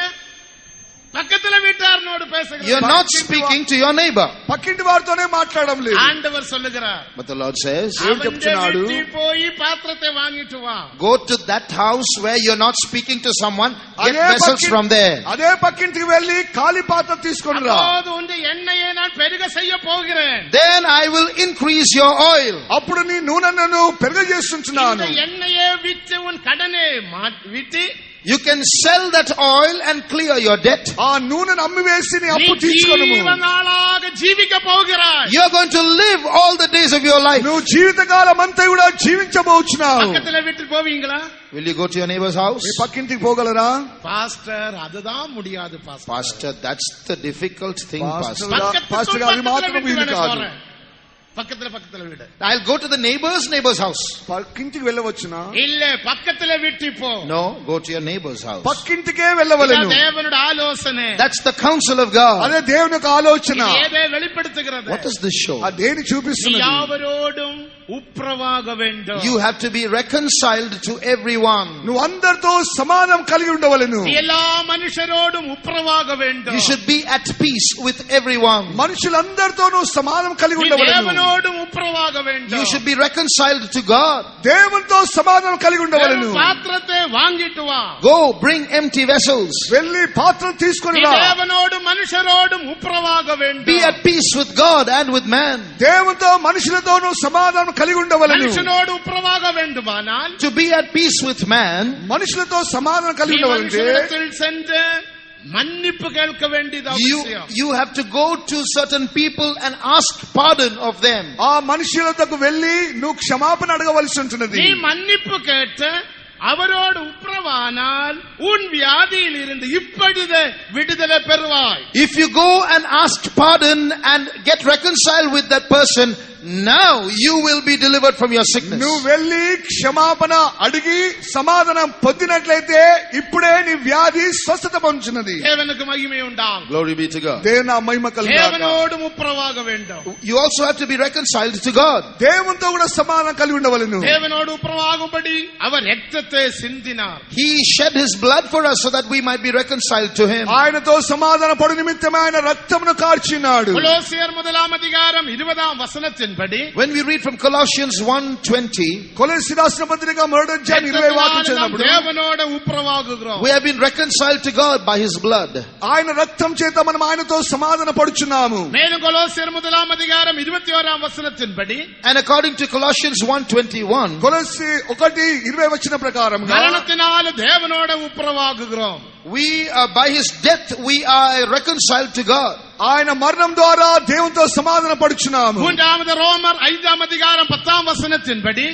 பக்கத்துல வீட்டாரோடு பேசுகிறது. You're not speaking to your neighbor. పక్కింటి వారితోనే మాట్లాడడం లేదు. ஆண்டவர் சொல்லுகிறார். But the Lord says, చెప్తున్నాడు, வீட்டுக்கு போய் பாத்திரத்தை வாங்கிட்டு வா. go to that house where you're not speaking to someone, get అదే vessels from there. అదే పక్కింటికి వెళ్లి ఖాళీ పాత్ర తీసుకొని రా. அப்போது உன் எண்ணெயை நான் பெருக செய்ய போகிறேன். Then I will increase your oil. అప్పుడు నీ నూనెను పెరుగజేస్తున్నాను. இந்த எண்ணெயை விற்று உன் கடனை விட்டு You can sell that oil and clear your debt. ఆ నూనెను అమ్మివేసి నీ అప్పు நீ తీర్చుకొనుము. జీవనాళాగ జీవిక పోகிறாய். You're going to live all the days of your life. నువ్వు జీవితకాలం అంతా కూడా జీవించబోచున్నావు. பக்கத்துல வீட்டுக்கு போவீங்களா? Will you go to your neighbor's house? మీ పక్కింటికి పోగలరా? பாஸ்டர் அதுதான் முடியாது pastor. Pastor, that's the difficult thing, Pastor. Pastor గారు మాత్రం వీలు కాదు. பக்கத்துல வீடு. I'll go to the neighbor's house. పక్కింటికి వెళ్ళవచ్చునా? இல்ல பக்கத்துல வீட்டு போ. No, go to your neighbor's house. పక్కింటికే వెళ్ళవలెను. தேவனுடைய ஆலோசனை. That's the counsel of God. అదే దేవుని యొక్క ఆలోచన. ఏదే வெளிப்படுத்துகிறது. What does this show? ఆ దేని చూపిస్తున్నది? యావరోடும் ఉప్రవాగ வேண்டும். You have to be reconciled to everyone. నువ్వు అందరితో సమాధానం కలిగి ఉండవలెను. எல்லா మనుషరోடும் ఉప్రవాగ வேண்டும். You should be at peace with everyone. మనుషులందరితోనూ సమాధానం కలిగి ఉండవలెను. தேவனோடும் ఉప్రవాగ வேண்டும். You should be reconciled to God. దేవునితో సమాధానం కలిగి ఉండవలెను. పాత్రத்தை வாங்கிட்டு வா. Go bring empty vessels. వెళ్ళి పాత్రలు తీసుకొని రా. தேவனோடும் మనుషరోடும் ఉప్రవాగ வேண்டும். Be at peace with God and with man. దేవునితో మనుషులతోనూ సమాధానం కలిగి ఉండవలెను. మనుషనోడు ఉప్రవాగ வேண்டுமானால் To be at peace with man, మనుషులతో సమాధానం కలిగి ఉండవలంటే మనుషులத்தில் சென்று మన్నిப்பு కేల్క వేண்டிయது అవశ్యం. you have to go to certain people and ask pardon of them. ఆ మనుషులతో వెళ్ళి నువ్వు క్షమాపణ అడగవలసి ఉంటున్నది. நீ மன்னிப்பு கேட்டு அவரோடு உப்புரவானால் உன் வியாதியில் இருந்து இப்பொழுது விடுதலை பெறுவாய். If you go and ask pardon and get reconciled with that person, now you will be delivered from your sickness. నువ్వు వెళ్ళి క్షమాపణ అడిగి సమాధానం పొందినట్లయితే ఇప్పుడే నీ వ్యాధి స్వస్థత పొందుచున్నది. தேவனுக்கு மகிமை உண்டாகும். Glory be to God. దేవుని మహిమ కలుగుగాక. தேவனோடு உப்புரவாக வேண்டும். You also have to be reconciled to God. దేవునితో కూడా సమాధానం కలిగి ఉండవలెను. தேவனோடு உப்புரவாகும்படி அவர் ரத்தத்தை சிந்தினார். He shed his blood for us so that we might be reconciled to him. ఆయనతో సమాధాన పడు నిమిత్తమే ఆయన రక్తమును కార్చినాడు. కొలొస్సీయర్ 1 20 వచనத்தின்படி When we read from Colossians 1:20, కొలొస్సీ రాసిన పత్రిక 1:20 వాక్యం చదివినప్పుడు தேவனோடு உப்புரவாகுகிறோம். we have been reconciled to God by his blood. ఆయన రక్తం చేత మనం ఆయనతో సమాధాన పడుచున్నాము. மேலும் கொலோசியர் 1 21 వచనத்தின்படி And according to Colossians 1:21, కొలొస్సీ 1:20 వచన ప్రకారంగా மரணத்தினால தேவனோடு உப்புரவாகுகிறோம். we by his death we are reconciled to God. ఆయన మరణం ద్వారా దేవునితో సమాధాన పడుచున్నాము. மூன்றாவது ரோமர் 5 వచనத்தின்படி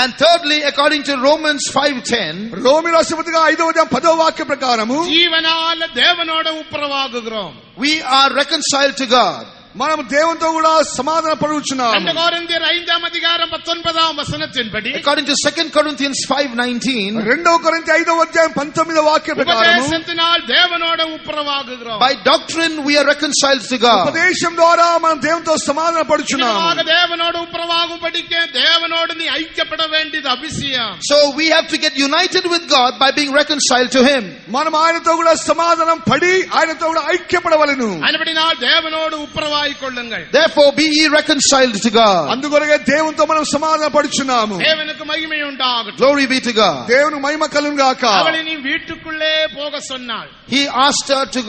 And thirdly, according to Romans 5:10, రోమీ రాసిన పత్రిక 5:10 వాక్య ప్రకారము జీవనాల దేవనోడు ఉప్రవాగుகிறோம். we are reconciled to God. మనం దేవునితో కూడా సమాధాన పడుచున్నాము. 2 కొరింథీయుల 5 వచనத்தின்படி According to 2 Corinthians 5:19, 2 కొరింథీ 5:19 వాక్య ప్రకారము ఉపదేశத்தினால் தேவனோடு உப்புரவாகுகிறோம். by doctrine we are reconciled to God. ఉపదేశం ద్వారా మనం దేవునితో సమాధాన పడుచున్నాము. தேவனோடு உப்புரவாகும்படிக்கு தேவனோடு நீ ஐக்கியப்பட வேண்டியது அவசியம். So we have to get united with God by being reconciled to him. మనం ఆయనతో కూడా సమాధానం పడి ఆయనతో కూడా ఐక్యపడవలెను. అనిబడినాల్ தேவனோடு உப்புரவாகிக் கொள்ளுங்கள். Therefore be ye reconciled to God. అందుకొరకే దేవునితో మనం సమాధాన పడుచున్నాము. தேவனுக்கு மகிமை உண்டாகட்டும். Glory be to God. దేవునికి మహిమ కలుగును గాక. அவளை நீ வீட்டுக்குள்ளே போக சொன்னாள். He asked her to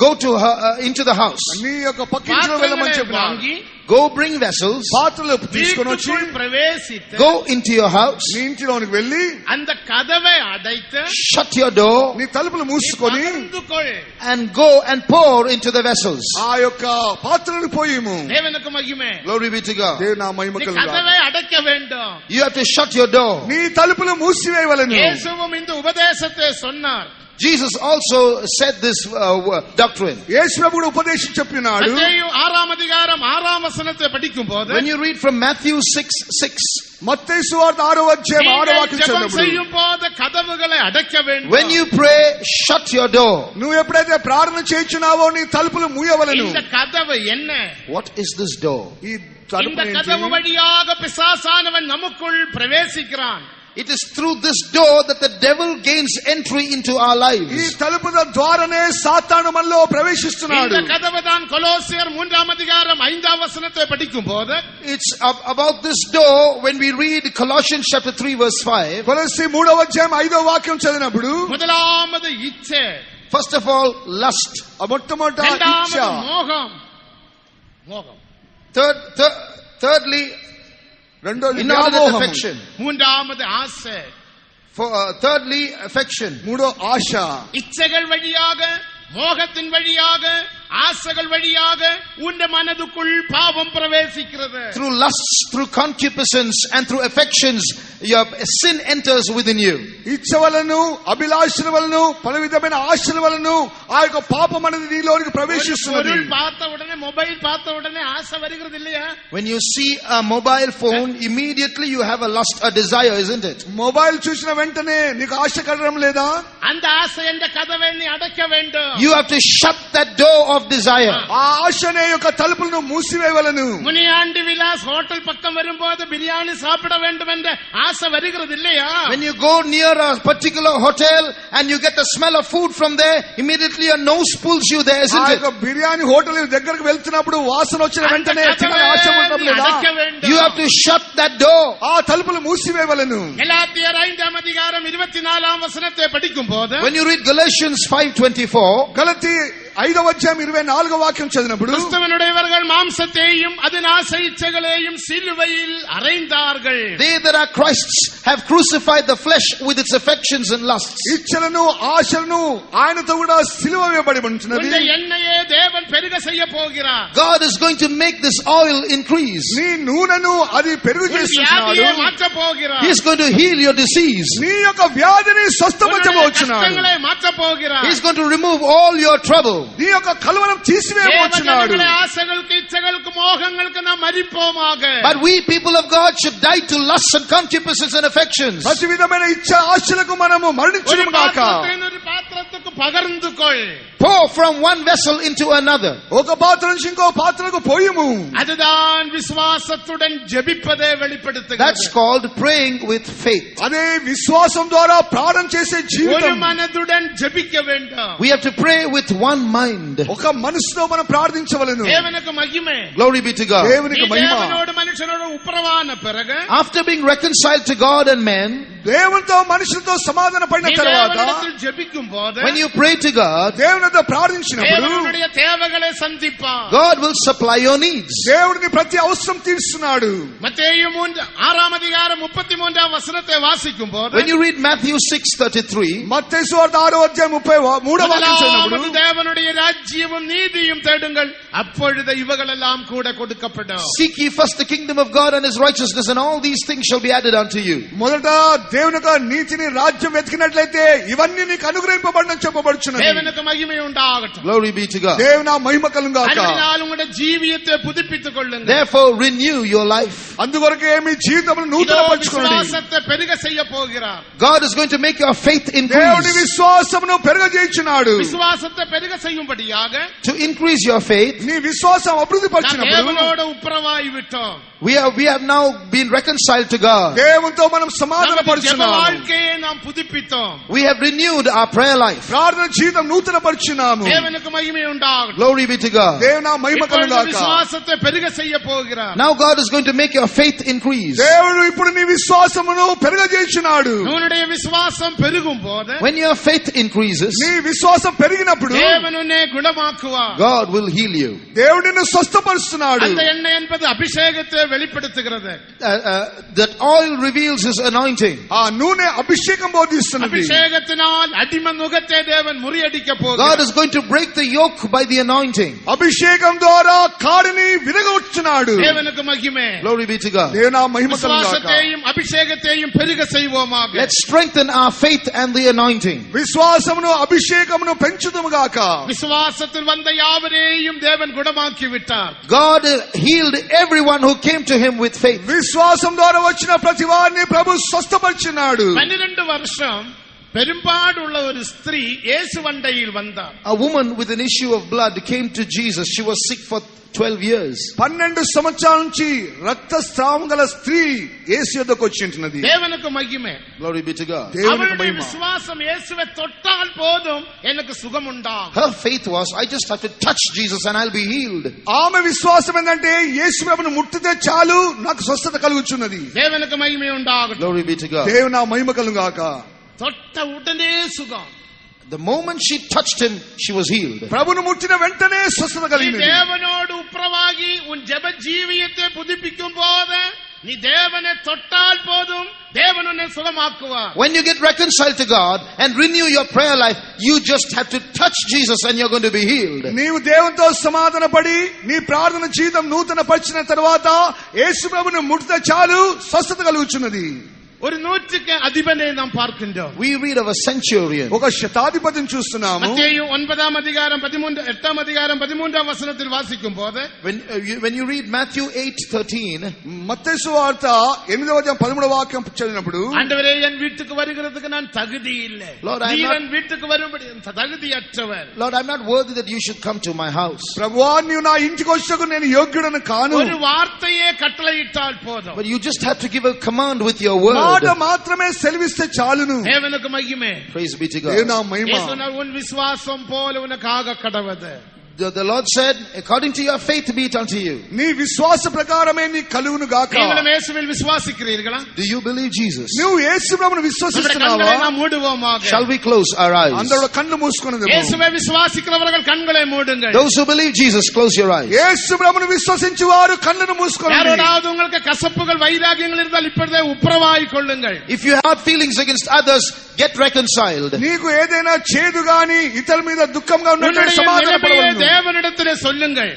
go to her into the house. నీ యొక్క పక్కింట్లో వెళ్ళమని చెప్పాడు. Go bring vessels. పాత్రలు తీసుకొని వచ్చి வீட்டுக்குள் பிரவேசித்து go into your house. నీ ఇంటిలోనికి వెళ్ళి அந்த கதவை அடைத்து Shut your door నీ తలుపులు మూసుకొని பகிர்ந்துகொள். and go and pour into the vessels. ఆ యొక్క పాత్రలను పోయిము. தேவனுக்கு மகிமை. Glory be to God. దేవుని మహిమ நீ కలుగును గాక. கதவை அடைக்க வேண்டும். You have to shut your door. నీ తలుపులు మూసివేయవలెను. இயேசுவும் இந்த உபதேசத்தை சொன்னார். Jesus also said this doctrine. యేసు ప్రభువు ఉపదేశం చెప్పినాడు. மத்தேயு 6 వచనத்தை படிக்கும்போது When you read from Matthew 6:6, మత్తయి సువార్త 6 వాక్యం ஜெபம் చదివినప్పుడు செய்யும் போது கதவுகளை அடைக்க வேண்டும். when you pray, shut your door. నువ్వు ఎప్పుడైతే ప్రార్థన చేయుచున్నావో నీ తలుపులు మూయవలెను. இந்த கதவு என்ன? What is this door? ఈ இந்த తలుపు கதவு வழியாக பிசாசானவன் நமக்குள் பிரவேசிக்கிறான். It is through this door that the devil gains entry into our ఈ lives. తలుపు ద్వారానే సాతాను మనలో இந்த ప్రవేశిస్తున్నాడు. கதவு தான் கொலோசியர் 3 5 வசனத்தை படிக்கும்போது It's about this door when we read Colossians chapter 3 verse 5. కొలస్సీ 3:5 వాక్యం చదివినప్పుడు முதலாவது இச்சை, First of all, lust. మొట్టమొదట ఇచ్చ, இரண்டாவது மோகம், மோகம், Thirdly, రెండోది inordinate వ్యామోహము, affection. மூன்றாவது ஆசை. Thirdly, affection. మూడో ఆశ. இச்சைகள் வழியாக, மோகத்தின் வழியாக ஆசைகள் வழியாக உன் மனதுக்குள் பாவம் பிரவேசிக்கிறது. Through lusts, through concupiscence and through affections, your sin enters within you. ఇచ్చ వలను అభిలాషల వలను పలు విధమైన ఆశల వలను ఆ యొక్క పాపం అనేది నీలోనికి ప్రవేశిస్తున్నది. பொருள் பார்த்த உடனே மொபைல் பார்த்த உடனே ஆசை வருகிறது இல்லையா? When you see a mobile phone, immediately you have a lust, a desire, isn't it? Mobile చూసిన వెంటనే నీకు ఆశ కలగడం లేదా? அந்த ஆசை என்ற கதவை நீ அடைக்க வேண்டும். You have to shut that door of desire. ఆ ఆశనే యొక్క తలుపులను మూసివేయవలెను. முனியாண்டி விலாஸ் ஹோட்டல் பக்கம் வரும்போது பிரியாணி சாப்பிட வேண்டும் என்ற ஆசை வருகிறது இல்லையா? When you go near a particular hotel and you get the smell of food from there, immediately your nose pulls you there, ఆ isn't it? యొక్క బిర్యానీ హోటల్ దగ్గరకు వెళ్తున్నప్పుడు వాసన వచ్చిన వెంటనే తినే ఆశ ఉండడం లేదా? அடைக்க வேண்டும். You have to shut that door. ఆ తలుపులు మూసివేయవలెను. கலாத்தியர் 5ஆம் அதிகாரம் 24ஆம் வசனத்தை படிக்கும் போது When you read Galatians 5:24, గలతీ 5వ అధ్యాయం 24వ వాక్యం చదివినప్పుడు கிறிஸ்துவனுடையவர்கள் மாம்சத்தையும் அதன் ஆசை இச்சைகளையும் சிலுவையில் அறைந்தார்கள். they that are Christ's have crucified the flesh with its affections and lusts. ఇచ్చలను ఆశలను ఆయనతో కూడా సిలువ వేయబడి ఉంటున్నది. இந்த எண்ணெயை தேவன் பெருக செய்ய போகிறார். God is going to make this oil increase. నీ నూనెను అది పెరుగు உன் చేస్తున్నాడు. வியாதியை மாற்ற போகிறார். He is going to heal your disease. నీ యొక్క వ్యాధిని స్వస్థపరచబోచున్నాడు. கஷ்டங்களை மாற்ற போகிறார். He is going to remove all your trouble. నీ యొక్క కలవరం తీసివేయబోచున్నాడు. தேவனுடைய ஆசைகளுக்கு இச்சைகளுக்கு மோகங்களுக்கு நாம் மரிப்போமாக. But we people of God should die to lusts and concupiscence and affections. ప్రతి విధమైన ఇచ్చ ఆశలకు మనము ஒரு మరణించును గాక. பாத்திரத்தை இன்னொரு பாத்திரத்துக்கு பகிர்ந்து கொள். Pour from one vessel into another. ఒక పాత్ర నుంచి ఇంకో పాత్రకు పోయము. அதுதான் விசுவாசத்துடன் ஜெபிப்பதை வெளிப்படுத்துகிறது. That's called praying with faith. అదే విశ్వాసం ద్వారా ప్రార్థన చేసే ஒரு జీవితం. மனதுடன் ஜெபிக்க வேண்டும். We have to pray with one mind. ఒక మనసుతో మనం ప్రార్థించవలెను. தேவனுக்கு மகிமை. Glory be to God. దేవునికి మహిమ. தேவனோடு மனுஷனோடு உப்புரவான பிறகு After being reconciled to God and man, దేవునితో మనుషులతో సమాధాన పడిన நீ తర్వాత தேவனிடத்தில் ஜெபிக்கும் போது when you pray to God, దేవునితో ప్రార్థించినప్పుడు தேவனுடைய தேவைகளை சந்திப்பார். God will supply your needs. దేవుడిని ప్రతి అవసరం తీరుస్తున్నాడు. மத்தேயு 6ஆம் அதிகாரம் 33ஆம் வசனத்தை வாசிக்கும் போது When you read Matthew 6:33, మత్తయి సువార్త 6వ అధ్యాయం 33వ వాక్యం చదివినప్పుడు முதலாவது தேவனுடைய ராஜ்யமும் நீதியும் தேடுங்கள் அப்பொழுது இவைகளெல்லாம் கூட கொடுக்கப்படும். seek ye first the kingdom of God and his righteousness, and all these things shall be added unto you. మొదట దేవుని యొక్క నీతిని రాజ్యం వెతికినట్లయితే ఇవన్నీ నీకు అనుగ్రహింపబడిన చెప్పబడుచున్నది. தேவனுக்கு மகிமை உண்டாகட்டும். Glory be to God. దేవుని ఆ మహిమ కలుగాక. அதனால் உங்களுடைய ஜீவியத்தை புதுப்பித்துக் கொள்ளுங்கள். Therefore renew your life. అందుకొరకే మీ జీవితమును இதோ నూతనపరచుకోండి. விசுவாசத்தை பெருக செய்ய போகிறார். God is going to make your faith దేవుని increase. విశ్వాసమును పెరగజేయుచున్నాడు. விசுவாசத்தை பெருக செய்யும்படியாக To increase your faith, నీ విశ్వాసం అభివృద్ధి நாம் పరిచినప్పుడు தேவனோடு உப்புரவாகி விட்டோம். we have now been reconciled to God. దేవునితో మనం సమాధాన நமது ஜெப పరుచున్నాము. வாழ்க்கையை நாம் புதுப்பித்தோம். We have renewed our prayer life. ప్రార్థన జీవితం నూతన పరుచున్నాము. தேவனுக்கு மகிமை உண்டாகட்டும். Glory be to God. దేవుని ఆ మహిమ இப்பொழுது కలుగాక. விசுவாசத்தை பெருக செய்ய போகிறார். Now God is going to make your faith increase. దేవుడు ఇప్పుడు నీ విశ్వాసమును పెరగజేయుచున్నాడు. உன்னுடைய விசுவாசம் பெருகும் போது When your faith increases, నీ విశ్వాసం పెరిగినప్పుడు தேவன் உன்னை குணமாக்குவார். God will heal you. దేవుడు నిన్ను స్వస్థపరుస్తున్నాడు. அந்த எண்ணெய் என்பது அபிஷேகத்தை வெளிப்படுத்துகிறது. That oil reveals his anointing. ఆ నూనె అభిషేకం బోధిస్తున్నది. அபிஷேகத்தினால் அடிமை நுகத்தை தேவன் முறியடிக்க God போகிறார். is going to break the yoke by the anointing. అభిషేకం ద్వారా కాడిని విరగొచ్చున్నాడు. தேவனுக்கு மகிமை. Glory be to God. దేవుని ఆ మహిమ కలుగాక. விசுவாசத்தையும் அபிஷேகத்தையும் பெருக செய்வோமாக. Let's strengthen our faith and the anointing. విశ్వాసమును అభిషేకమును పెంచుదుముగాక. விசுவாசத்தில் வந்த யாவரையும் தேவன் குணமாக்கி விட்டார். God healed everyone who came to him with faith. విశ్వాసం ద్వారా వచ్చిన ప్రతి వారిని ప్రభు స్వస్థపరిచినాడు. 12 வருஷம் பெரும்பாடுள்ள ஒரு ஸ்திரீ இயேசு வண்டையில் வந்தார். A woman with an issue of blood came to Jesus. She was sick for 12 years. 12 సంవత్సరాల నుంచి రక్తస్రావం గల స్త్రీ యేసు యొద్దకు వచ్చి ఉంటున్నది. தேவனுக்கு மகிமை. Glory be to God. దేవునికి அவளுடைய మహిమ. விசுவாசம் இயேசுவை தொட்டால் போதும் எனக்கு சுகம் உண்டாகும். Her faith was, I just have to touch Jesus and I'll be healed. ఆమె విశ్వాసం ఏంటంటే యేసు ప్రభువును ముట్టితే చాలు నాకు స్వస్థత కలుగుచున్నది. தேவனுக்கு மகிமை உண்டாகட்டும். Glory be to God. దేవుని ఆ మహిమ కలుగాక. தொட்ட உடனே சுகம். The moment she touched him, she was healed. ప్రభువును ముట్టిన వెంటనే స్వస్థత நீ కలిగినది. தேவனோடு உப்புரவாகி உன் ஜெப ஜீவியத்தை புதுப்பிக்கும் போது நீ தேவனை தொட்டால் போதும் தேவன் உன்னை சுகமாக்குவார். When you get reconciled to God and renew your prayer life, you just have to touch Jesus and you're going to be healed. నీవు దేవునితో సమాధానపడి నీ ప్రార్థన జీవితం నూతన పరిచిన తర్వాత యేసు ప్రభువును ముట్టితే చాలు స్వస్థత కలుగుచున్నది. ஒரு 100க்கு அதிபனை நாம் பார்க்கின்றோம். We read of a centurion. ఒక శతాధిపతిని చూస్తున్నాము. மத்தேயு 9ஆம் அதிகாரம் 8ஆம் அதிகாரம் 13ஆம் வசனத்தில் வாசிக்கும் போது When you read Matthew 8:13, మత్తయి సువార్త 8వ అధ్యాయం 13వ వాక్యం చదివినప్పుడు ஆண்டவரே என் வீட்டுக்கு வருகிறதுக்கு நான் தகுதி இல்லை. Lord, I'm நீ not- என் வீட்டுக்கு வரும்படி தகுதியற்றவர். Lord, I'm not worthy that you should come to my house. ప్రభువా నీవు నా ఇంటికి వచ్చేందుకు నేను యోగ్యుడను కాను. ஒரு வார்த்தையே கட்டளையிட்டால் போதும். But you just have to give a command with your word. మాట మాత్రమే సెలవిస్తే చాలును. தேவனுக்கு மகிமை. Praise be to దేవుని God. మహిమ. இயேசுவின் உன் விசுவாசம் போல உனக்கு ஆக கடவுது. The Lord said, according to your faith be it unto you. నీ విశ్వాస ప్రకారమే నీ కలుగును గాక. நீங்களும் இயேசுவில் விசுவாசிக்கிறீர்களா? Do you believe Jesus? నువ్వు యేసు ప్రభువును நம்முடைய విశ్వసిస్తున్నావా? கண்களை நாம் மூடுவோமாக. Shall we close our eyes? అందరూ కళ్ళు మూసుకున్నది. இயேசுவை விசுவாசிக்கிறவர்கள் கண்களை மூடுங்கள். Those who believe Jesus, close your eyes. యేసు ప్రభువును విశ్వసించు వారు కళ్ళను మూసుకోండి. யாரோடாவது உங்களுக்கு கசப்புகள் வைராகியங்கள் இருந்தால் இப்பொழுதே உப்புரவாய் கொள்ளுங்கள். If you have feelings against others, get reconciled. నీకు ఏదైనా చేదు గాని ఇతరుల మీద దుఃఖంగా ఉన్నట్టు உன்னுடைய సమాధాన நிலைமையை పడవలను. தேவனிடத்திலே சொல்லுங்கள்.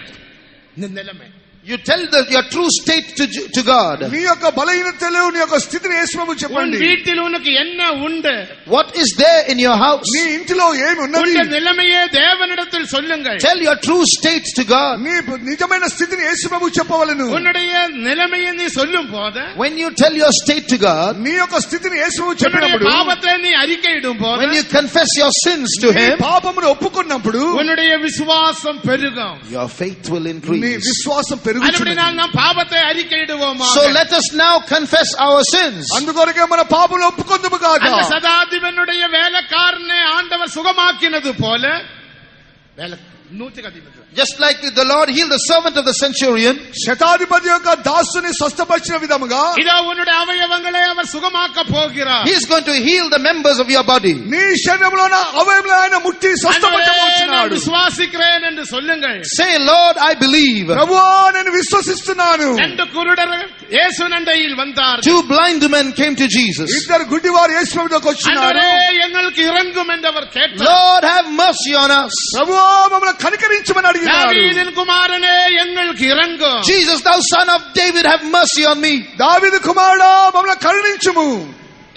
இந்த நிலைமை You tell your true state to God. నీ యొక్క బలహీనతలు నీ యొక్క స్థితిని యేసు ప్రభువు உன் చెప్పండి. வீட்டில் உனக்கு என்ன உண்டு? What is there in your house? నీ ఇంటిలో ఏమి ఉన్నది? உன்னுடைய நிலைமையை தேவனிடத்தில் சொல்லுங்கள். Tell your true state to God. నీ నిజమైన స్థితిని యేసు ప్రభువు చెప్పవలెను. உன்னுடைய நிலைமையை நீ சொல்லும் போது, When you tell your state to God, నీ యొక్క స్థితిని యేసు ప్రభువు உன்னுடைய చెప్పినప్పుడు, பாவத்தை நீ அறிக்கையிடும் போது, when you confess your sins to నీ Him, పాపమును ఒప్పుకున్నప్పుడు உன்னுடைய விசுவாசம் பெருகும். your faith will నీ increase. విశ్వాసం அப்படினால் పెరుగుతుంది. நாம் பாவத்தை அறிக்கையிடுவோமா? So let us now confess our sins. అందుకొరకే మన పాపములు ఒప్పుకొందుము కాక. அந்த சதாதிபனுடைய வேலைக்காரனை ஆண்டவர் சுகமாக்கினது போல வேலை 100க்கு அதிபதி. Just like the Lord healed the servant of the centurion, శతాధిపతి యొక్క దాసుని స్వస్థపరిచిన విధముగా இதோ உன்னுடைய அவயவங்களை அவர் சுகமாக்க போகிறார். He is going to heal the members of your body. నీ శరీరంలోన అవయవములు ఆయన ముట్టి ஆண்டவரே, நான் స్వస్థపరచబోతున్నాడు. விசுவாசிக்கிறேன் என்று சொல்லுங்கள். Say, Lord, I believe. ప్రభువా నేను విశ్వసిస్తున్నాను. ரெண்டு குருடர்கள் இயேசு நண்டையில் வந்தார். Two blind men came to Jesus. ఇద్దరు గుడ్డివారు యేసు ప్రభువుకి వచ్చినారు. ஆண்டவரே, எங்களுக்கு இறங்கும் என்று அவர் கேட்டார். Lord, have mercy on us. ప్రభువా మమ్మల్ని కనికరించమని అడిగినారు. தாவீதின் குமாரனே, எங்களுக்கு இறங்கும். Jesus, thou son of David, have mercy on me. దావీదు కుమారుడా మమ్మల్ని కరుణించుము.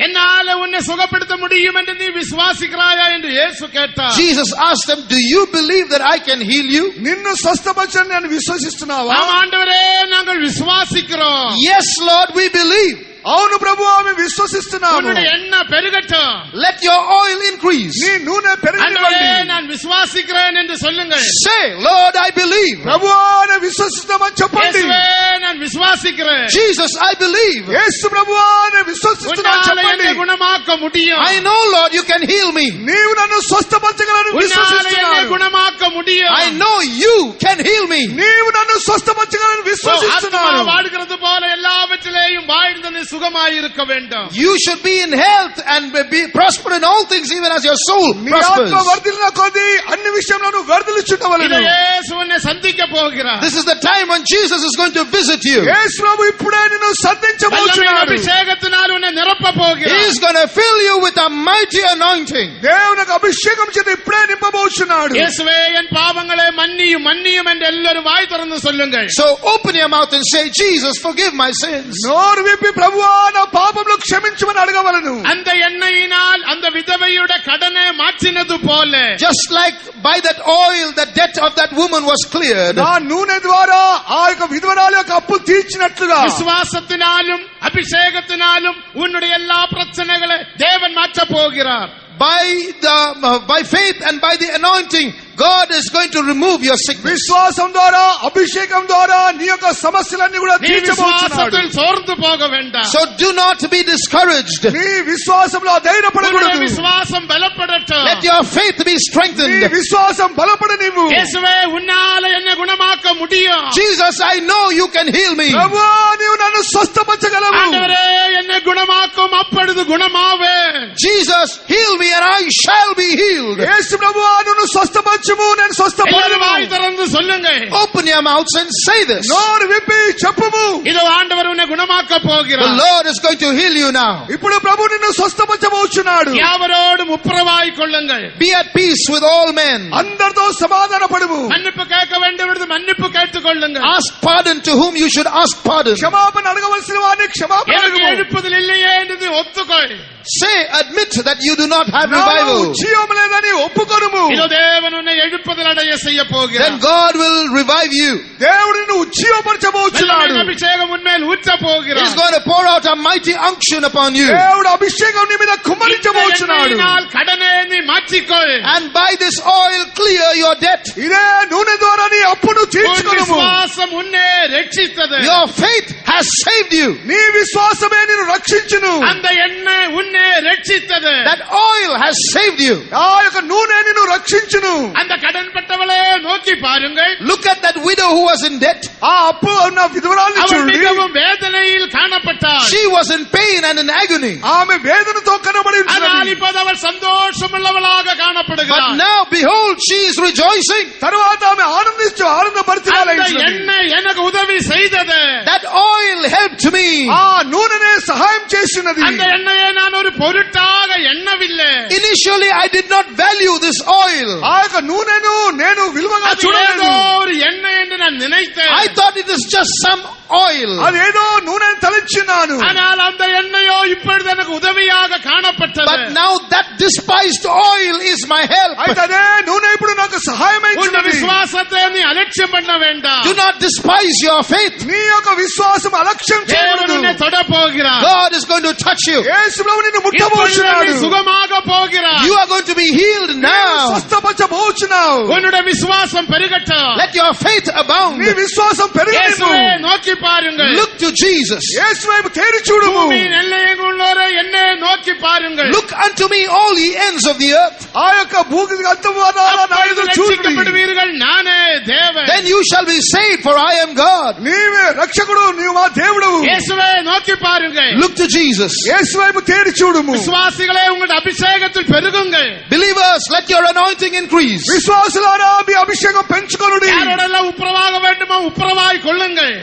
என்னால உன்னை சுகப்படுத்த முடியும் என்று நீ விசுவாசிக்கிறாயா என்று இயேசு கேட்டார். Jesus asked them, do you believe that I can heal you? నిన్ను స్వస్థపరచని నేను విశ్వసిస్తున్నావా? ஆம் ஆண்டவரே, நாங்கள் விசுவாசிக்கிறோம். Yes, Lord, we believe. అవును ప్రభువా మేము విశ్వసిస్తున్నాము. உன்னுடைய எண்ணெய் பெருகட்டும். Let your oil increase. నీ నూనె ஆண்டவரே, పెరిగివ్వండి. நான் விசுவாசிக்கிறேன் என்று சொல்லுங்கள். Say, Lord, I believe. ప్రభువా నేను విశ్వసిస్తున్నామని చెప్పండి. இயேசுவே, நான் விசுவாசிக்கிறேன். Jesus, I believe. యేసు ప్రభువా నేను విశ్వసిస్తున్నాను உன்னால చెప్పండి. என்னை குணமாக்க முடியும். I know, Lord, you can heal me. నీవు నన్ను స్వస్థపరచగలను உன்னால என்னை విశ్వసిస్తున్నాను. குணமாக்க முடியும். I know you can heal me. నీవు నన్ను స్వస్థపరచగలను ஆத்மா విశ్వసిస్తున్నాను. வாழ்கிறது போல எல்லாவற்றிலேயும் வாழ்ந்து நீ சுகமாய் இருக்க வேண்டும். You should be in health and be prosper in all things, even as your soul నీ prospers. ఆత్మ వర్ధిల్లిన కొద్దీ అన్ని విషయంలోనూ వర్ధిల్లుచుండవలెను. இதை இயேசு உன்னை சந்திக்க போகிறார். This is the time when Jesus is going to visit you. యేసు ప్రభు ఇప్పుడే నిన్ను வல்லமையின் సంధించబోతున్నాడు. அபிஷேகத்தினால் உன்னை நிரப்ப He போகிறார். is going to fill you with a mighty anointing. దేవునికి అభిషేకం చేత ఇప్పుడే నింపబోతున్నాడు. இயேசுவே, என் பாவங்களை மன்னியும் மன்னியும் என்று எல்லாரும் வாய் திறந்து சொல்லுங்கள். So open your mouth and say, Jesus, forgive my sins. నోరు విప్పి ప్రభువా నా పాపములు క్షమించమని అడగవలెను. அந்த எண்ணெயினால் அந்த விதவையுடைய கடனை மாற்றினது போல Just like by that oil, the debt of that woman was cleared. నా నూనె ద్వారా ఆ యొక్క విధవరాలు యొక్క అప్పు తీర్చినట్లుగా விசுவாசத்தினாலும் அபிஷேகத்தினாலும் உன்னுடைய எல்லா பிரச்சனைகளை தேவன் மாற்ற போகிறார். By faith and by the anointing, God is going to remove your sickness. విశ్వాసం ద్వారా అభిషేకం ద్వారా నీ యొక్క సమస్యలన్నీ కూడా நீ తీర్చబోతున్నాడు. விசுவாசத்தில் சோர்ந்து போக வேண்டாம். So do not be discouraged. నీ విశ్వాసంలో உன்னுடைய ధైర్యపడకూడదు. விசுவாசம் பலப்படட்டும். Let your faith be నీ strengthened. విశ్వాసం బలపడ నీవు. இயேசுவே, உன்னால என்னை குணமாக்க முடியும். Jesus, I know you can heal me. ప్రభువా నీవు నన్ను స్వస్థపరచగలవు. ஆண்டவரே என்னை குணமாக்கும், அப்பொழுது குணமாவேன். Jesus, heal me and I shall be healed. యేసు ప్రభువా నన్ను స్వస్థపరచుము, నేను స్వస్థపడను. வாய் திறந்து சொல்லுங்க. Open your mouths and say this. నోరు విప్పి చెప్పుము. இதோ ஆண்டவர் உன்னை குணமாக்க The போகிறார். Lord is going to heal you now. ఇప్పుడు ప్రభు నిన్ను స్వస్థపరచబోచున్నాడు. யாவரோடு முப்புரவாய் கொள்ளுங்கள். Be at peace with all men. అందరితో సమాధానపడుము. மன்னிப்பு கேட்க வேண்டியவரது மன்னிப்பு கேட்டுக் கொள்ளுங்கள். Ask pardon to whom you should ask pardon. క్షమాపణ అడగవలసిన వారిని క్షమాపణ எனக்கு అడుగుము. எழுப்புதல் இல்லையே என்று ஒத்துக்கொள். Say, admit that you do not have నాకు revival. జీవము లేదని ఒప్పుకొనుము. இதோ தேவன் உன்னை எழுப்புதல் அடைய செய்ய Then போகிறார். God will revive you. దేవుడు నిన్ను ఉజ్జీవపరచబోచున్నాడు. அபிஷேகம் உன்மேல் ஊற்ற He is போகிறார். going to pour out a mighty unction upon you. దేవుడు అభిషేకం నీ మీద కుమ్మరించబోచున్నాడు. கடனை நீ மாற்றிக்கொள். And by this oil clear your debt. ఇదే నూనె ద్వారా నీ అప్పును తీర్చుకొనుము. விசுவாசம் உன்னை ரட்சித்தது. Your faith has saved you. నీ విశ్వాసమే నిన్ను రక్షించును. அந்த எண்ணெய் உன்னை ரட்சித்தது. That oil has saved you. ఆ యొక్క నూనె నిన్ను రక్షించును. அந்த கடன் பட்டவளே நோக்கி பாருங்கள். Look at that widow who was in debt. ఆ అప్పు ఉన్న విధవరాలిని அவள் చూడండి. மிகவும் வேதனையில் காணப்பட்டாள். She was in pain and in agony. ఆమె వేదనతో కనబడి ஆனால் ఉన్నది. இப்போது அவள் சந்தோஷமுள்ளவளாக But காணப்படுகிறாள். now behold, she is rejoicing. తరువాత ఆమె அந்த ఆనందపరిచినది. எண்ணெய் எனக்கு உதவி செய்தது. That oil helped me. ఆ నూనెనే సహాయం చేస్తున్నది. அந்த எண்ணெயை நான் ஒரு பொருட்டாக எண்ணவில்லை. Initially, I did not value this oil. ఆ యొక్క నూనెను నేను విలువగా அது చూడలేదు. ஏதோ ஒரு எண்ணெய் என்று நான் நினைத்தேன். I thought it is just some oil. అదేదో నూనెను తలంచినాను. ஆனால் அந்த எண்ணெயோ இப்பொழுது எனக்கு உதவியாக காணப்பட்டது. But now that despised oil is my help. అయితే అదే నూనె ఇప్పుడు నాకు உன் సహాయమైంది. விசுவாசத்தை நீ அலட்சியம் பண்ண வேண்டாம். Do not despise your faith. నీ యొక్క విశ్వాసం అలక్ష్యం தேவன் చేయకూడదు. உன்னை தொட போகிறார். God is going to touch you. యేసు ప్రభువు నిన్ను இப்பொழுது ముట్టబోచున్నాడు. நீ சுகமாக போகிறார். You are going to be healed now. స్వస్థపరచబోచున్నావు. உன்னுடைய விசுவாசம் பெருகட்டும். Let your faith abound. నీ విశ్వాసం పెరగనివ్వు. இயேசுவை நோக்கி பாருங்கள். Look to Jesus. యేసు వైపు తేరి చూడుము. பூமியின் எல்லையுள்ளோரை என்னை நோக்கி பாருங்கள். Look unto me, all ye ends of the earth. ఆ యొక్క భూమికి అంతమాదాల నా அப்பொழுது ఎదురు చూడుడి. ரட்சிக்கப்படுவீர்கள். நானே தேவன். Then you shall be saved, for I am God. నీవే రక్షకుడు, నీవు మా దేవుడు. இயேசுவை நோக்கி பாருங்கள். Look to Jesus. యేసు వైపు తేరి చూడుము. விசுவாசிகளே உங்கள் அபிஷேகத்தில் பெருகுங்கள். Believers, let your anointing increase. విశ్వాసులారా మీ అభిషేకం పెంచుకొనుడి. யாரோடெல்லாம் உப்புரவாக வேண்டுமோ உப்புரவாய் கொள்ளுங்கள்.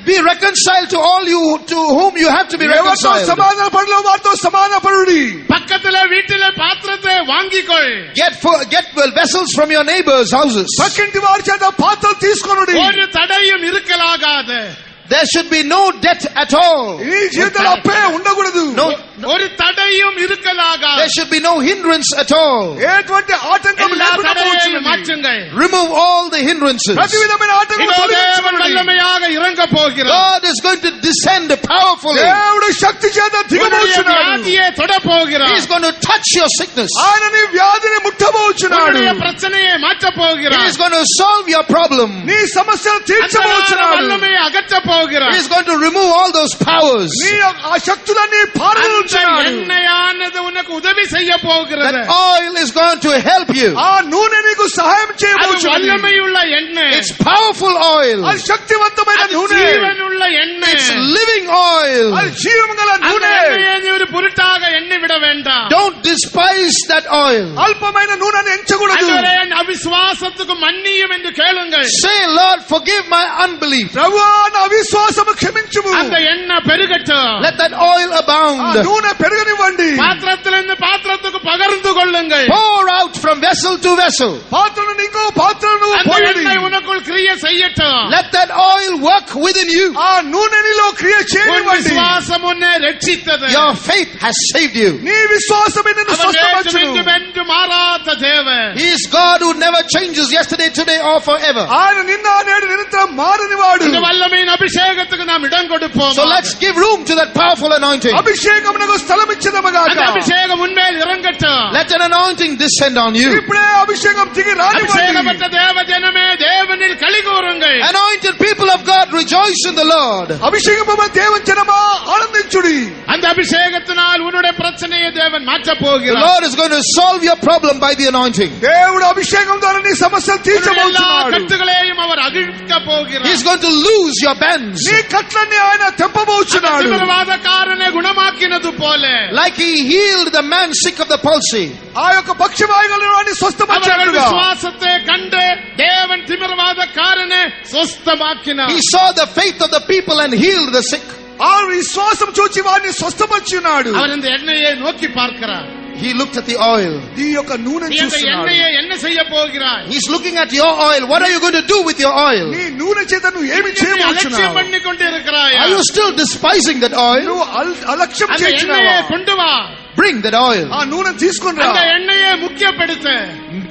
Be reconciled to all you to whom you have to be ఎవరితో reconciled. సమాధాన పడలో వారితో సమాధాన పడుడి. பக்கத்திலே வீட்டிலே பாத்திரத்தை வாங்கிக்கொள். Get vessels from your neighbors' houses. పక్కింటి వారి చేత పాత్రలు తీసుకొనుడి. ஒரு தடையும் இருக்கலாகாது. There should be no debt at all. ఈ జీవితంలో అప్పే ఉండకూడదు. ஒரு தடையும் இருக்கலாகாது. There should be no hindrance at all. ఎటువంటి ఆటంకం எல்லா లేకుండా தடையையும் పోవచ్చును. மாற்றுங்கள். Remove all the hindrances. ప్రతి విధమైన ఆటంకం இதோ தேவன் తొలగించుకొనుడి. வல்லமையாக இறங்க போகிறார். God is going to descend powerfully. దేవుడు శక్తి చేత உன்னுடைய దిగబోచున్నాడు. வியாதியை தொட போகிறார். He is going to touch your sickness. ఆయన నీ వ్యాధిని ముట్టబోచున్నాడు. உன்னுடைய பிரச்சனையை மாற்ற He போகிறார். is going to solve your problem. నీ సమస్యను அந்த తీర్చబోచున్నాడు. வல்லமையை அகற்ற He போகிறார். is going to remove all those powers. నీ ఆ శక్తులన్నీ அந்த పారదోలుచున్నాడు. எண்ணெயானது உனக்கு உதவி செய்ய போகிறது. That oil is going to help you. ఆ నూనె నీకు సహాయం அது చేయబోచున్నది. வல்லமையுள்ள எண்ணெய். It's powerful oil. అది శక్తివంతమైన அது నూనె. ஜீவனுள்ள எண்ணெய். It's living oil. అది జీవం గల அந்த నూనె. எண்ணெயை நீ ஒரு பொருட்டாக எண்ணி விட வேண்டாம். Don't despise that oil. అల్పమైన నూనెని ఎంచకూడదు. அதுவரை என் அவிசுவாசத்துக்கு மன்னியும் என்று கேளுங்கள். Say, Lord, forgive my unbelief. ప్రభువా నా అవిశ్వాసము క్షమించుము. அந்த எண்ணெய் பெருகட்டும். Let that oil ఆ abound. నూనె పెరగనివ్వండి. பாத்திரத்திலிருந்து பாத்திரத்துக்கு பகிர்ந்து கொள்ளுங்கள். Pour out from vessel to vessel. పాత్రను ఇంకో పాత్రను அந்த పోయండి. எண்ணெய் உனக்குள் கிரியை செய்யட்டும். Let that oil work within you. ఆ నూనెనిలో క్రియ உன் చేయనివ్వండి. விசுவாசம் உன்னை ரட்சித்தது. Your faith has saved you. నీ విశ్వాసమే నిన్ను அவர் நேற்றும் స్వస్థపరచును. இன்றும் என்றும் மாறாத தேவன். He is God who never changes yesterday, today or forever. ఆయన నిన్న నేడు నిరంతరం మారనివాడు. இந்த வல்லமையின் அபிஷேகத்துக்கு நாம் இடம் கொடுப்போம். So let's give room to that powerful anointing. అభిషేకమునకు స్థలం ఇచ్చేదముగాక. அந்த அபிஷேகம் உன்மேல் இறங்கட்டும். Let an anointing descend on you. ఇప్పుడే అభిషేకం దిగి రానివ్వండి. அபிஷேகப்பட்ட தேவ ஜனமே தேவனில் களி கூறுங்கள். Anointed people of God, rejoice in the Lord. అభిషేకమైన దేవుని జనమా ఆనందించుడి. அந்த அபிஷேகத்தினால் உன்னுடைய பிரச்சனையை தேவன் மாற்ற The போகிறார். Lord is going to solve your problem by the anointing. దేవుడు అభిషేకం ద్వారా నీ సమస్యలు உன்னுடைய எல்லா తీర్చబోతున్నాడు. கட்டுகளையும் அவர் அகழ்ந்து போகிறார். He's going to lose your bends. నీ కట్లన్నీ ఆయన తెంపబోచున్నాడు. తిమిరవాదకారనే గుణమాకినదు పోలే. Like he healed the man sick of the palsy. ఆ యొక్క పక్షవాయువులను వాడిని స్వస్థపరిచాడుగా. విశ్వాసത്തെ Kande Devan తిమిరవాదకారనే స్వస్థమాకినార్. He saw the faith of the people and healed the sick. ఆ విశ్వాసం చూచి వాడిని స్వస్థపరిచాడు. அவர் இந்த எண்ணெயை நோக்கி பார்க்கிறார். He looked at the oil. ఈ యొక్క నూనె நீ இந்த చూస్తున్నాడు. எண்ணெயை என்ன செய்ய போகிறாய்? He's looking at your oil. What are you going to do with your oil? నీ నూనె చేత నువ్వు ఏమి அலட்சியம் చేయబోతున్నావు? பண்ணி கொண்டு இருக்கிறாய். Are you still despising that oil? నువ్వు అలక్ష్యం அந்த చేస్తున్నావా? எண்ணெயை கொண்டு வா. Bring that oil. ఆ నూనె తీసుకొని రా. அந்த எண்ணெயை முக்கியப்படுத்து.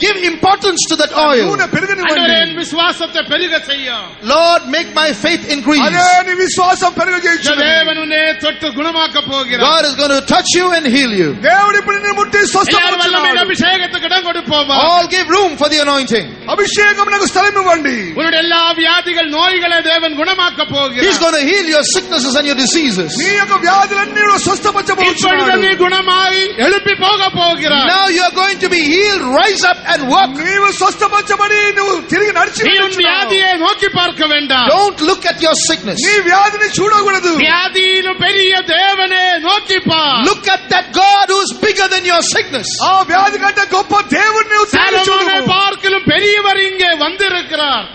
Give importance to that oil. నూనె పెరగనివ్వండి. ஆண்டவரே என் விசுவாசத்தை பெருக செய்யும். Lord, make my faith increase. అదే నీ విశ్వాసం పెరగజేయచ్చు. தேவன் உன்னை தொட்டு குணமாக்க போகிறார். God is going to touch you and heal you. దేవుడు ఇప్పుడు నిన్ను ముట్టి எல்லாரும் స్వస్థపరచున్నాడు. வல்லமையின் அபிஷேகத்துக்கு இடம் கொடுப்போமா? All give room for the anointing. అభిషేకమునకు స్థలం ఇవ్వండి. உன்னுடைய எல்லா வியாதிகள் நோய்களை தேவன் குணமாக்க He's போகிறார். going to heal your sicknesses and your diseases. నీ యొక్క వ్యాధులన్నీ இப்பொழுது స్వస్థపరచబోతున్నాడు. நீ குணமாய் எழுப்பி போக போகிறார். Now you are going to be healed. Rise up and walk. నీవు స్వస్థపరచబడి నువ్వు తిరిగి నడిచి நீ உன் వెళ్ళుచున్నావు. வியாதியை நோக்கி பார்க்க வேண்டாம். Don't look at your sickness. నీ వ్యాధిని చూడకూడదు. வியாதியிலும் பெரிய தேவனே நோக்கி பார். Look at that God who's bigger than your sickness. ఆ వ్యాధి కంటే గొప్ప దేవుణ్ణి నువ్వు తిరిగి சாலமோனை చూడు. பார்க்கிலும் பெரியவர் இங்கே வந்திருக்கிறார்.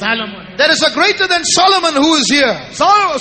Solomon There is a greater than Solomon who is here.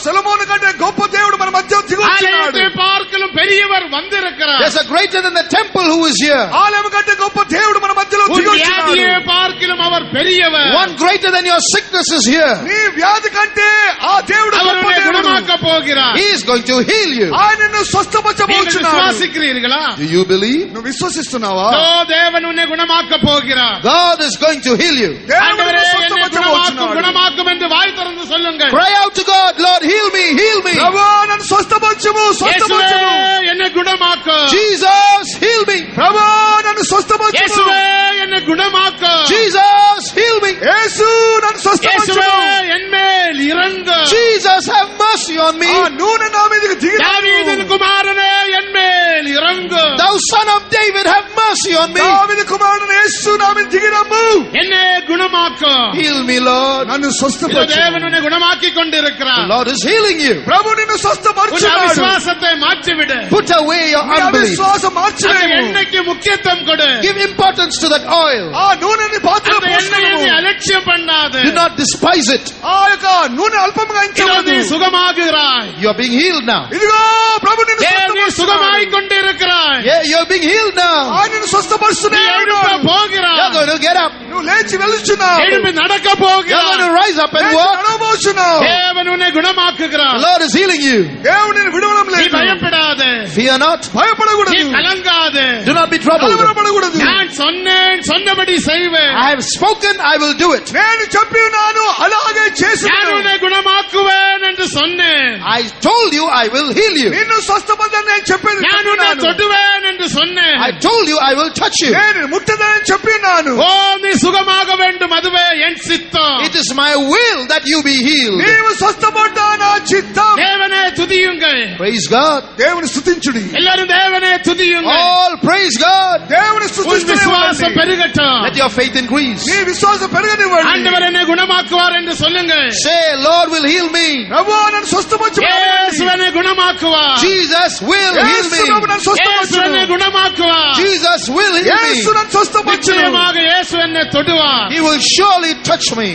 సొలొమోను కంటే గొప్ప దేవుడు మన మధ్య దిగి వచ్చాడు. ஆலயத்தை பார்க்கிலும் பெரியவர் வந்திருக்கிறார். There's a greater than the temple who is here. ఆలయం కంటే గొప్ప దేవుడు మన మధ్యలో உன் దిగి வியாதியை వచ్చాడు. பார்க்கிலும் அவர் பெரியவர். One greater than your sickness is here. నీ వ్యాధి కంటే ఆ దేవుడు அவர் గొప్ప உன்னை దేవుడు. குணமாக்க போகிறார். He is going to heal you. ఆయన నిన్ను நீங்கள் స్వస్థపరచబోచున్నాడు. விசுவாசிக்கிறீர்களா? Do you believe? నువ్వు విశ్వసిస్తున్నావా? ஓ தேவன் உன்னை குணமாக்க போகிறார். God is going to heal you. దేవుడు ஆண்டவரே నిన్ను என்னை குணமாக்கும் స్వస్థపరచబోచున్నాడు. குணமாக்கும் என்று வாய் திறந்து சொல்லுங்கள். Cry out to God, Lord, heal me, heal me. ప్రభువా నన్ను స్వస్థపరచుము, இயேசுவே స్వస్థపరచుము. என்னை குணமாக்கு. Jesus, heal me. ప్రభువా నన్ను స్వస్థపరచుము. இயேசுவே என்னை குணமாக்கு. Jesus, heal me. యేసు నన్ను இயேசுவே స్వస్థపరచుము. என் மேல் இறங்கு. Jesus, have mercy on me. ఆ నూనె నా మీదకి దిగి தாவீதின் குமாரனே என் மேல் இறங்கு. Thou son of David, have mercy on me. దావీదు కుమారుడు యేసు నా మీద దిగి రమ్ము. என்னை குணமாக்கு. Heal me, Lord. నన్ను இதோ స్వస్థపరచు. தேவன் உன்னை குணமாக்கி The கொண்டிருக்கிறார். Lord is healing you. ప్రభు నిన్ను உன் స్వస్థపరచున్నాడు. அவிசுவாசத்தை மாற்றிவிடு. Put away your నీ unbelief. అవిశ్వాసం அந்த మార్చివేయము. எண்ணெய்க்கு முக்கியத்துவம் கொடு. Give importance to that oil. ఆ నూనెని పాత్రలో அந்த எண்ணெயை நீ పోసుకోము. அலட்சியம் பண்ணாது. Do not despise it. ఆ యొక్క నూనె అల్పంగా இதோ ఎంచవద్దు. நீ சுகமாகுகிறாய். You are being healed now. ఇదిగో ప్రభు నిన్ను ஏன் நீ స్వస్థపరుస్తున్నాడు. சுகமாய் கொண்டிருக்கிறாய். Yeah, you are being healed now. ఆయన నిన్ను நீ స్వస్థపరుస్తున్నాడు. எழும்ப You're போகிறாய். going to get up. నువ్వు లేచి వెళ్తున్నావు. எழும்பி நடக்க You're going to போகிறாய். rise up and లేచి walk. నడవబోతున్నావు. தேவன் உன்னை The குணமாக்குகிறார். Lord is healing you. దేవుడు నిన్ను విడవడం நீ లేదు. பயப்படாதே. Fear not. நீ భయపడకూడదు. கலங்காதே. Do not be troubled. కలవరపడకూడదు. நான் சொன்னேன் சொன்னபடி செய்வேன். I have spoken, I will do it. నేను చెప్పి ఉన్నాను అలాగే நான் చేస్తున్నాను. உன்னை குணமாக்குவேன் என்று சொன்னேன். I told you, I will heal you. నిన్ను స్వస్థపడని నేను చెప్పేది நான் உன்னை చెప్పినాను. தொடுவேன் என்று சொன்னேன். I told you, I will touch you. నేను ముట్టదని చెప్పి ఉన్నాను. ஓ நீ சுகமாக வேண்டும், அதுவே என் சித்தம். It is my will that you be healed. నీవు స్వస్థపడ్డా నా చిత్తం. தேவனே துதியுங்கள். Praise God. దేవుని స్తుతించుడి. எல்லாரும் தேவனே துதியுங்கள். All praise God. దేవుని உன் స్తుతిస్తూనే விசுவாசம் ఉండండి. பெருகட்டும். Let your faith increase. నీ విశ్వాసం పెరగనివ్వండి. ஆண்டவர் என்னை குணமாக்குவார் என்று சொல்லுங்கள். Say, Lord will heal me. ప్రభువా నన్ను స్వస్థపరచు. இயேசு என்னை குணமாக்குவார். Jesus will heal Yesu me. నన్ను இயேசு స్వస్థపరచు. என்னை குணமாக்குவார். Jesus will heal Yesu me. నన్ను స్వస్థపరచు. நிச்சயமாக இயேசு என்னை தொடுவார். He will surely touch me.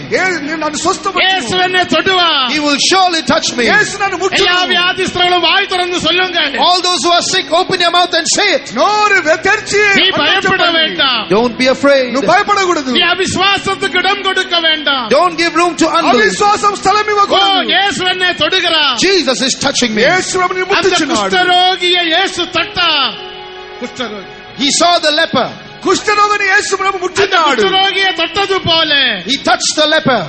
నన్ను స్వస్థపరచు. இயேசு என்னை தொடுவார். He will surely touch me. యేసు నన్ను ముట్టు. எல்லா வியாதிஸ்தர்களும் வாய் திறந்து சொல்லுங்கள். All those who are sick, open your mouth and say it. నోరు తెరిచి நீ பயப்பட வேண்டாம். Don't be afraid. నువ్వు భయపడకూడదు. நீ அவிசுவாசத்துக்கு இடம் கொடுக்க வேண்டாம். Don't give room to unbelief. అవిశ్వాసం స్థలం ஓ ఇవ్వకూడదు. இயேசு என்னை தொடுகிறார். Jesus is touching me. యేసు ప్రభుని அந்த ముట్టుచున్నాడు. குஷ்டரோகியை இயேசு தொட்டார். குஷ்டரோகி He saw the leper. కుష్ఠరోగిని యేసు ప్రభు அந்த ముట్టున్నాడు. குஷ்டரோகியை தொட்டது போல He touched the leper.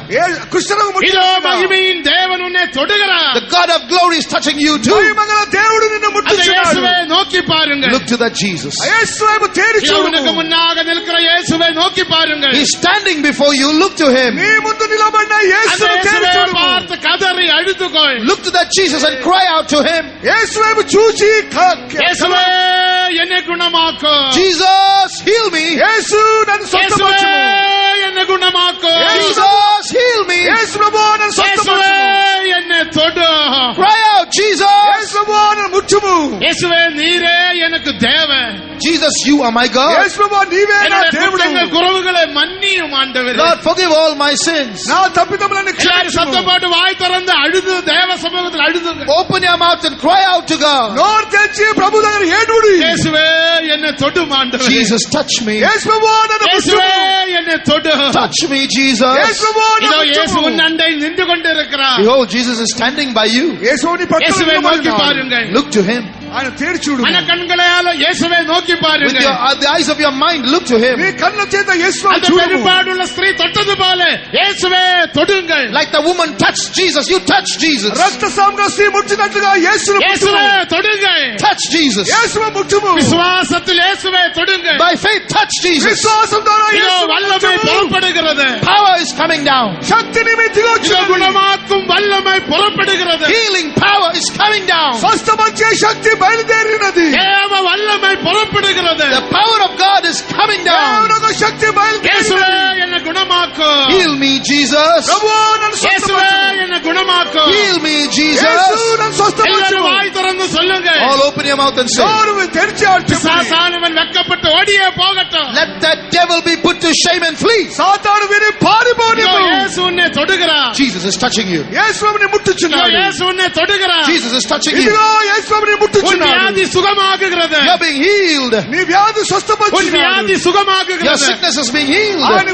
కుష్ఠరోగి இதோ ముట్టున్నాడు. மகிமையின் தேவன் உன்னை தொடுகிறார். The God of glory is touching you too. మహిమగల దేవుడు నిన్ను அந்த ముట్టుచున్నాడు. இயேசுவை நோக்கி பாருங்கள். Look to that Jesus. యేసు వైపు తేరి இதோ உனக்கு చూడు. முன்னாக நிற்கிற இயேசுவை நோக்கி பாருங்கள். He's standing before you. Look to him. నీ ముందు నిలబడిన அந்த యేసును తేరి இயேசுவை చూడు. பார்த்து கதறி அழுதுகொள். Look to that Jesus and cry out to him. యేసు వైపు చూచి இயேசுவே என்னை குணமாக்கு. Jesus, heal me. యేసు నన్ను இயேசுவே స్వస్థపరచుము. என்னை குணமாக்கு. Jesus, heal me. యేసు ప్రభువా இயேசுவே நீரே எனக்கு தேவன். Jesus, you are my God. యేసు ప్రభువా నీవే నా என்னுடைய దేవుడు. குற்றங்கள் குறைவுகளை மன்னியும் ஆண்டவரே. Lord, forgive all my sins. నా తప్పిదములను எல்லாரும் క్షమించుము. சத்தப்பட்டு வாய் திறந்து அழுது தேவ சமூகத்தில் அழுதுங்க. Open your mouth and cry out to God. నోరు తెరిచి ప్రభు దగ్గర ఏడుడి. இயேசுவே என்னை தொடும் ஆண்டவரே. Jesus, touch me. యేసు ప్రభువా నన్ను இயேசுவே ముట్టుము. என்னை தொடு. Touch me, Jesus. యేసు ప్రభువా இதோ నన్ను இயேசு ముట్టుము. உன் அண்டை நின்று கொண்டிருக்கிறார். Behold, Jesus is standing by you. యేసుని పక్కన இயேசுவை நோக்கி నిలబడి பாருங்கள். Look to him. ఆయన తేరి చూడు. மன கண்களால இயேசுவை நோக்கி With பாருங்கள். the eyes of your mind, look to నీ him. కళ్ళ చేత యేసుని அந்த చూడు. பெரும்பாடுள்ள ஸ்திரீ தொட்டது போல இயேசுவே தொடுங்கள். Like the woman touched Jesus, you touch Jesus. రక్తస్రావంగా స్త్రీ ముట్టినట్లుగా యేసుని இயேசுவே ముట్టుము. தொடுங்கள். Touch Jesus. యేసుని ముట్టుము. விசுவாசத்தில் இயேசுவை தொடுங்கள். By faith, touch Jesus. విశ్వాసం ద్వారా இதோ యేసుని வல்லமை ముట్టుము. புறப்படுகிறது. Power is coming down. శక్తి నిమిత్తిగా இதோ వచ్చినది. குணமாக்கும் வல்லமை புறப்படுகிறது. Healing power is coming down. స్వస్థపరిచే శక్తి బయలుదేరినది. தேவ வல்லமை புறப்படுகிறது. The power of God is coming down. దేవుని శక్తి இயேசுவே బయలుదేరినది. என்னை குணமாக்கும். Heal me, Jesus. ప్రభువా నన్ను இயேசுவே స్వస్థపరచు. என்னை குணமாக்கும். Heal me, యేసు Jesus. నన్ను స్వస్థపరచు. எல்லாரும் வாய் திறந்து சொல்லுங்க. All open your mouth and say, నోరు తెరిచి చెప్పండి. பிசாசானவன் வெட்கப்பட்டு ஓடியே போகட்டும். let that devil be put to shame and flee. సాతాను విని இதோ పారిపోనివ్వు. இயேசு உன்னை தொடுகிறார். Jesus is touching you. యేసుని இதோ ముట్టుచున్నాడు. இயேசு உன்னை தொடுகிறார். Jesus is touching you. ఇదిగో యేసుని உன் ముట్టుచున్నాడు. வியாதி சுகமாகுகிறது. You're being healed. నీ వ్యాధి உன் స్వస్థపరిచినాడు. வியாதி Your சுகமாகுகிறது. sickness is being healed. ఆయన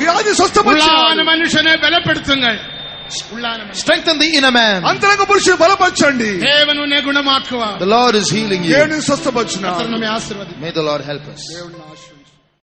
వ్యాధి உள்ளான స్వస్థపరిచినాడు. மனுஷனை பலப்படுத்துங்கள். உள்ளான மனுஷன். Strengthen the inner man. అంతరంగ పురుషుని బలపరచండి. தேவன் உன்னை குணமாக்குவார். The Lord is healing you. దేవుని స్వస్థపరిచినాడు. கர்த்தர் நம்மை ஆசீர்வதிப்பார். May the Lord help us. దేవుని ఆశీర్వదించు.